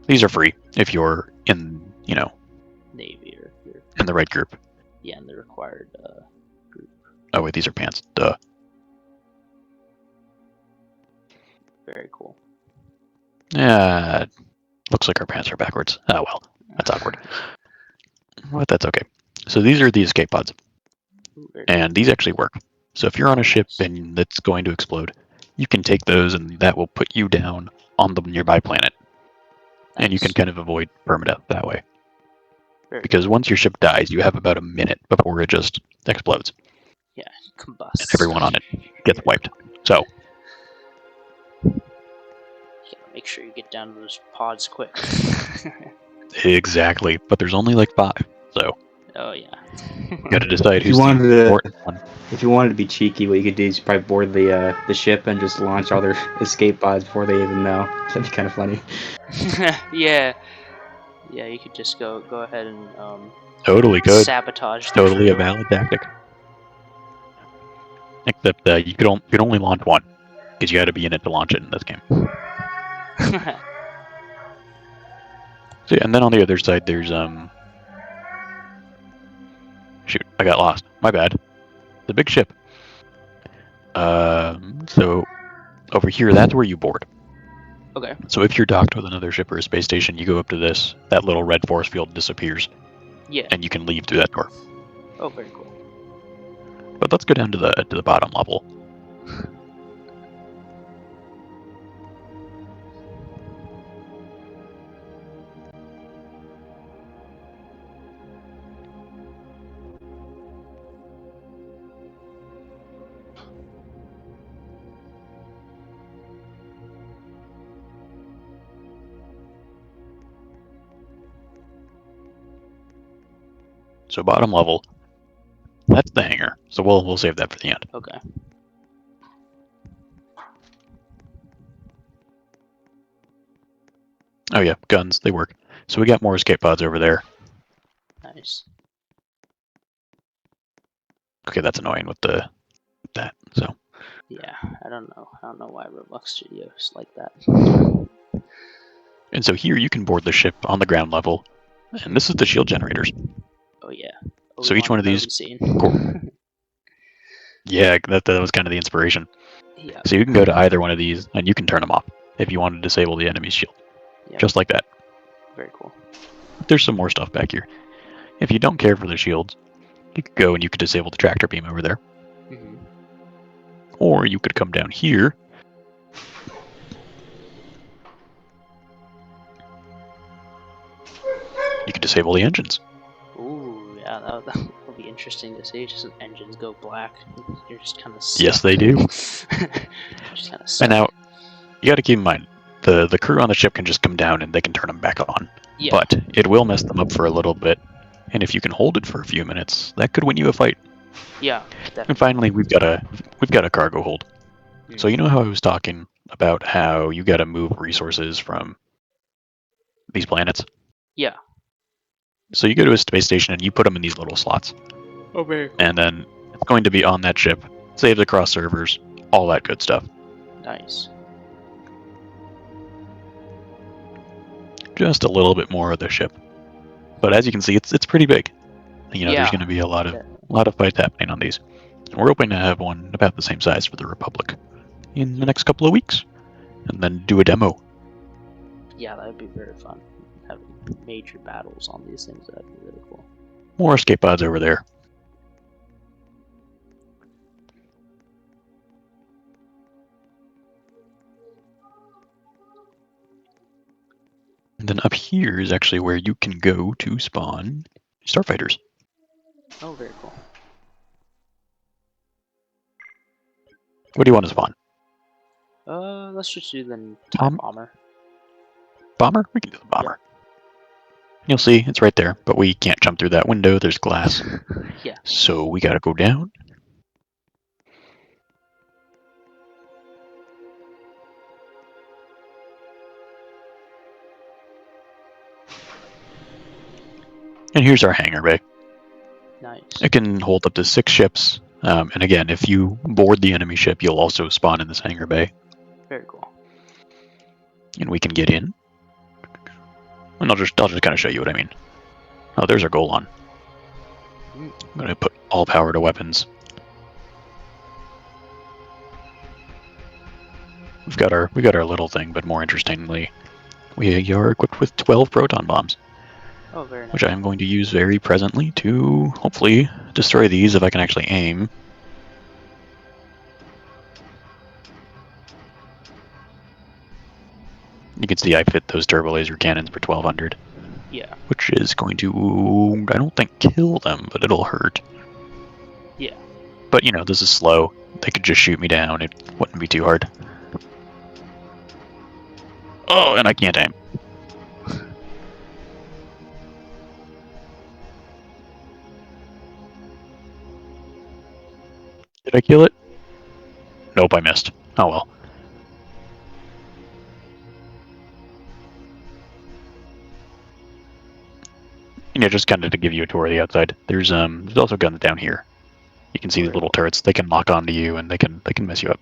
[SPEAKER 3] These are free if you're in,
[SPEAKER 1] Navy or if you're
[SPEAKER 3] in the right group.
[SPEAKER 1] Yeah, in the required group.
[SPEAKER 3] Oh wait, these are pants. Duh.
[SPEAKER 1] Very cool.
[SPEAKER 3] Yeah, looks like our pants are backwards. Oh well, that's awkward. But that's okay. So these are the escape pods. And these actually work. So if you're on a ship and that's going to explode, you can take those and that will put you down on the nearby planet. Nice. And you can kind of avoid permadeath that way. Because once your ship dies, you have about a minute before it just explodes.
[SPEAKER 1] Yeah, combusts.
[SPEAKER 3] And everyone on it gets wiped. So
[SPEAKER 1] make sure you get down to those pods quick.
[SPEAKER 3] Exactly. But there's only like 5, so
[SPEAKER 1] Oh yeah.
[SPEAKER 3] You gotta decide
[SPEAKER 2] If you
[SPEAKER 3] who's the
[SPEAKER 2] wanted to,
[SPEAKER 3] important one.
[SPEAKER 2] if you wanted to be cheeky, what you could do is probably board the ship and just launch all their escape pods before they even know. That'd be kind of funny.
[SPEAKER 1] Yeah. Yeah, you could just go ahead and
[SPEAKER 3] Totally good.
[SPEAKER 1] sabotage the
[SPEAKER 3] Totally a
[SPEAKER 1] crew.
[SPEAKER 3] valid tactic. Except you could only launch one, because you got to be in it to launch it in this game. So, and then on the other side, there's shoot, I got lost. My bad. The big ship. So over here, that's where you board.
[SPEAKER 1] Okay.
[SPEAKER 3] So if you're docked with another ship or a space station, you go up to this. That little red force field disappears,
[SPEAKER 1] Yeah.
[SPEAKER 3] and you can leave through that door.
[SPEAKER 1] Oh, very cool.
[SPEAKER 3] But let's go down to the bottom level. So bottom level, that's the hangar. So we'll save that for the end.
[SPEAKER 1] Okay.
[SPEAKER 3] Oh yeah, guns, they work. So we got more escape pods over there.
[SPEAKER 1] Nice.
[SPEAKER 3] Okay, that's annoying with that. So
[SPEAKER 1] Yeah, I don't know why Roblox Studios like that.
[SPEAKER 3] and so here you can board the ship on the ground level, and this is the shield generators.
[SPEAKER 1] Oh yeah.
[SPEAKER 3] So each one of these,
[SPEAKER 1] scene.
[SPEAKER 3] yeah, that was kind of the inspiration.
[SPEAKER 1] Yeah.
[SPEAKER 3] So you can go to either one of these, and you can turn them off if you want to disable the enemy's shield,
[SPEAKER 1] Yep.
[SPEAKER 3] just like that.
[SPEAKER 1] Very cool.
[SPEAKER 3] There's some more stuff back here. If you don't care for the shields, you could go and you could disable the tractor beam over there,
[SPEAKER 1] Mhm.
[SPEAKER 3] or you could come down here. You could disable the engines.
[SPEAKER 1] Ooh, yeah, that'll be interesting to see. Just some engines go black. You're just kind of stuck.
[SPEAKER 3] Yes, they do.
[SPEAKER 1] Just kind of stuck.
[SPEAKER 3] And now you got to keep in mind the crew on the ship can just come down and they can turn them back on,
[SPEAKER 1] Yeah.
[SPEAKER 3] but it will mess them up for a little bit. And if you can hold it for a few minutes, that could win you a fight.
[SPEAKER 1] Yeah. Definitely.
[SPEAKER 3] And finally, we've got a cargo hold. So you know how I was talking about how you got to move resources from these planets?
[SPEAKER 1] Yeah.
[SPEAKER 3] So you go to a space station and you put them in these little slots.
[SPEAKER 1] Oh, very cool.
[SPEAKER 3] And then it's going to be on that ship, saved across servers, all that good stuff.
[SPEAKER 1] Nice.
[SPEAKER 3] Just a little bit more of the ship. But as you can see, it's pretty big. You know,
[SPEAKER 1] Yeah.
[SPEAKER 3] there's going to be a lot of fights happening on these. And we're hoping to have one about the same size for the Republic in the next couple of weeks, and then do a demo.
[SPEAKER 1] Yeah, that would be very fun. Having major battles on these things, that'd be really cool.
[SPEAKER 3] More escape pods over there. And then up here is actually where you can go to spawn starfighters.
[SPEAKER 1] Oh, very cool.
[SPEAKER 3] What do you want to spawn?
[SPEAKER 1] Let's just do the TIE bomber.
[SPEAKER 3] Bomber? We can do the bomber. Yep. You'll see, it's right there, but we can't jump through that window, there's glass.
[SPEAKER 1] Yeah.
[SPEAKER 3] So we gotta go down. And here's our hangar bay.
[SPEAKER 1] Nice.
[SPEAKER 3] It can hold up to 6 ships. And again, if you board the enemy ship, you'll also spawn in this hangar bay.
[SPEAKER 1] Very cool.
[SPEAKER 3] And we can get in. And I'll just kind of show you what I mean. Oh, there's our Golan. I'm gonna put all power to weapons. We got our little thing, but more interestingly, we are equipped with 12 proton bombs.
[SPEAKER 1] Oh, very nice.
[SPEAKER 3] Which I am going to use very presently to hopefully destroy these if I can actually aim. You can see I fit those turbo laser cannons for 1200.
[SPEAKER 1] Yeah.
[SPEAKER 3] Which is going to, I don't think kill them, but it'll hurt.
[SPEAKER 1] Yeah.
[SPEAKER 3] But you know, this is slow. They could just shoot me down. It wouldn't be too hard. Oh, and I can't aim. Did I kill it? Nope, I missed. Oh well. And yeah, just kind of to give you a tour of the outside. There's also guns down here. You can see these little turrets. They can lock onto you and they can mess you up.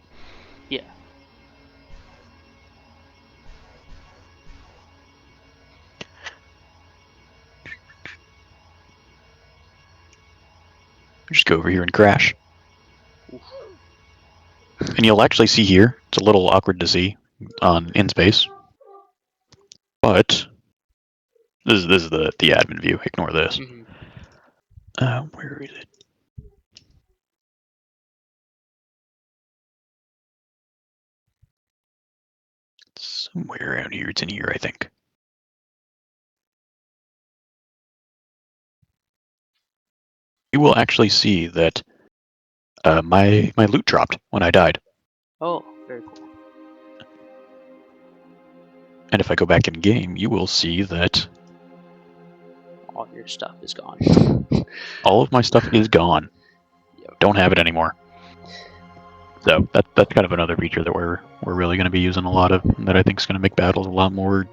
[SPEAKER 1] Yeah.
[SPEAKER 3] Just go over here and crash.
[SPEAKER 1] Oof.
[SPEAKER 3] And you'll actually see here, it's a little awkward to see in space, but this is the admin view. Ignore this.
[SPEAKER 1] Mm-hmm.
[SPEAKER 3] Where is it? Somewhere around here. It's in here, I think. You will actually see that my loot dropped when I died.
[SPEAKER 1] Oh, very cool.
[SPEAKER 3] And if I go back in game, you will see that
[SPEAKER 1] All your stuff is gone.
[SPEAKER 3] all of my stuff is gone.
[SPEAKER 1] Yep.
[SPEAKER 3] Don't have it anymore. So that's kind of another feature that we're really going to be using a lot of, and that I think is going to make battles a lot more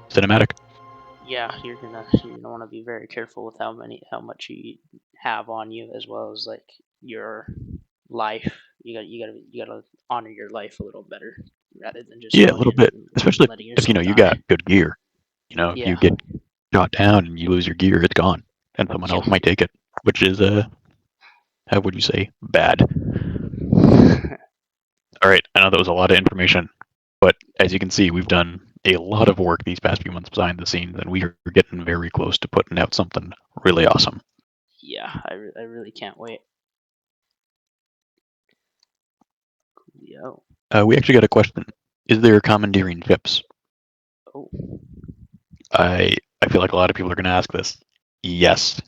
[SPEAKER 3] cinematic.
[SPEAKER 1] Yeah, you're gonna want to be very careful with how much you have on you, as well as like your life. You gotta honor your life a little better, rather than just
[SPEAKER 3] Yeah, a
[SPEAKER 1] going
[SPEAKER 3] little
[SPEAKER 1] in
[SPEAKER 3] bit,
[SPEAKER 1] and
[SPEAKER 3] especially
[SPEAKER 1] letting
[SPEAKER 3] if
[SPEAKER 1] yourself
[SPEAKER 3] you
[SPEAKER 1] die.
[SPEAKER 3] got good gear. If
[SPEAKER 1] Yeah.
[SPEAKER 3] you get shot down and you lose your gear, it's gone, and someone else might take it, which is how would you say, bad. All right, I know that was a lot of information, but as you can see, we've done a lot of work these past few months behind the scenes, and we are getting very close to putting out something really awesome.
[SPEAKER 1] Yeah, I really can't wait. Yo.
[SPEAKER 3] We actually got a question. Is there commandeering ships?
[SPEAKER 1] Oh.
[SPEAKER 3] I feel like a lot of people are going to ask this. Yes.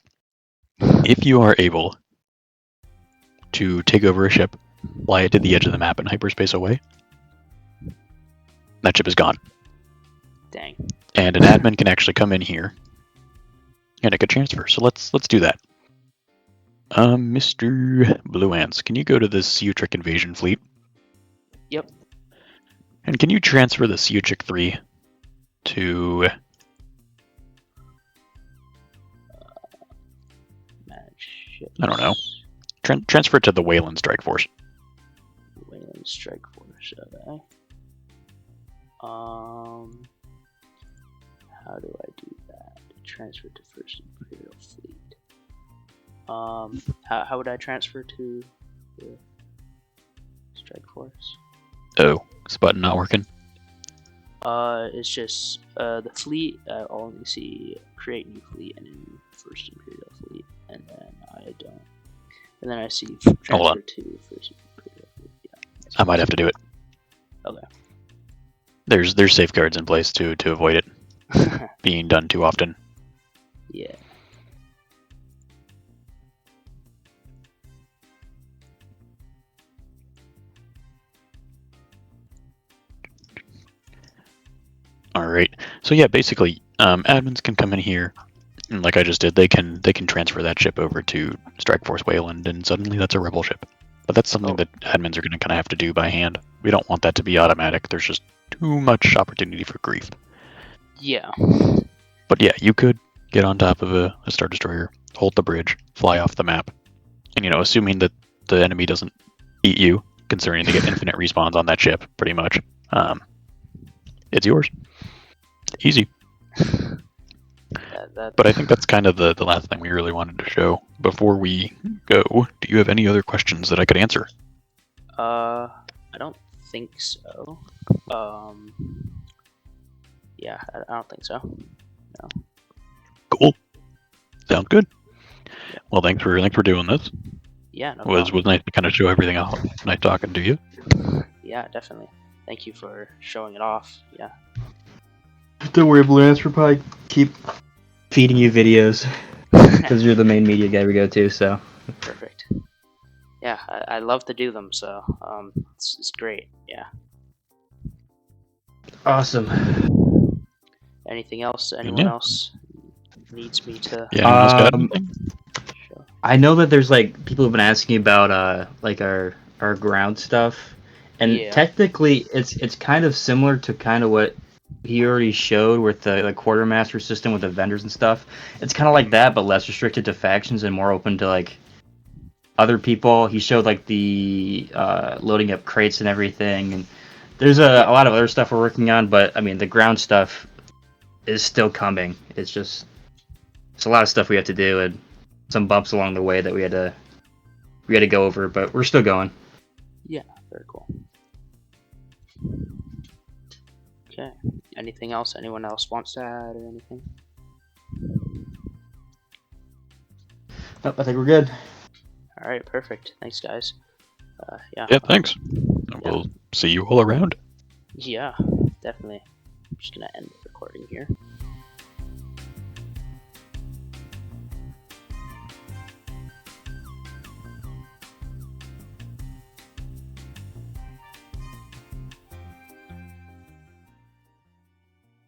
[SPEAKER 3] If you are able to take over a ship, fly it to the edge of the map and hyperspace away, that ship is gone.
[SPEAKER 1] Dang.
[SPEAKER 3] And an admin can actually come in here and it could transfer. So let's do that. Mr. Blue Ants, can you go to the Seotric invasion fleet?
[SPEAKER 1] Yep.
[SPEAKER 3] And can you transfer the Seotric 3 to
[SPEAKER 1] Manage ships.
[SPEAKER 3] I don't know. Transfer it to the Wayland Strike Force.
[SPEAKER 1] Wayland Strike Force. Okay. How do I do that? Transfer to First Imperial Fleet. How would I transfer to the Strike Force?
[SPEAKER 3] Oh, is the button not working?
[SPEAKER 1] It's just the fleet. I only see create new fleet and then First Imperial Fleet, and then I don't. And then I see transfer to First Imperial Fleet. Yeah,
[SPEAKER 3] I might have to do it.
[SPEAKER 1] Okay.
[SPEAKER 3] There's safeguards in place to avoid it being done too often.
[SPEAKER 1] Yeah.
[SPEAKER 3] All right. So yeah, basically, admins can come in here, and like I just did, they can transfer that ship over to Strike Force Wayland, and suddenly that's a rebel ship. But that's something that admins are going to kind of have to do by hand. We don't want that to be automatic. There's just too much opportunity for grief.
[SPEAKER 1] Yeah.
[SPEAKER 3] But yeah, you could get on top of a Star Destroyer, hold the bridge, fly off the map, and assuming that the enemy doesn't eat you, considering they get infinite respawns on that ship, pretty much, it's yours. Easy. But I think that's kind of the last thing we really wanted to show. Before we go, do you have any other questions that I could answer?
[SPEAKER 1] I don't think so. Yeah, I don't think so. No.
[SPEAKER 3] Cool. Sounds good. Yeah. Well, thanks for doing this.
[SPEAKER 1] Yeah, no
[SPEAKER 3] was
[SPEAKER 1] problem.
[SPEAKER 3] nice to kind of show everything off. Nice talking to you.
[SPEAKER 1] Yeah, definitely. Thank you for showing it off. Yeah.
[SPEAKER 2] Don't worry, Blue Ants. We'll probably keep feeding you videos because you're the main media guy we go to. So
[SPEAKER 1] perfect. Yeah, I love to do them. So it's great. Yeah.
[SPEAKER 2] awesome.
[SPEAKER 1] Anything else? Anyone else needs me to?
[SPEAKER 3] Yeah, anyone else got anything?
[SPEAKER 1] Show?
[SPEAKER 2] I know that there's like people have been asking about like our ground stuff, and
[SPEAKER 1] Yeah.
[SPEAKER 2] technically it's kind of similar to kind of what he already showed with the quartermaster system with the vendors and stuff. It's kind of like that, but less restricted to factions and more open to like other people. He showed like the loading up crates and everything, and there's a
[SPEAKER 1] Yeah.
[SPEAKER 2] lot of other stuff we're working on. But I mean, the ground stuff is still coming. It's a lot of stuff we have to do and some bumps along the way that we had to go over, but we're still going.
[SPEAKER 1] Yeah. Very cool. Okay. Anything else? Anyone else wants to add or anything?
[SPEAKER 2] Nope, I think we're good.
[SPEAKER 1] All right. Perfect. Thanks, guys. Yeah.
[SPEAKER 3] Yeah, thanks. And
[SPEAKER 1] Yeah.
[SPEAKER 3] we'll see you all around.
[SPEAKER 1] Yeah. Definitely. I'm just gonna end the recording here.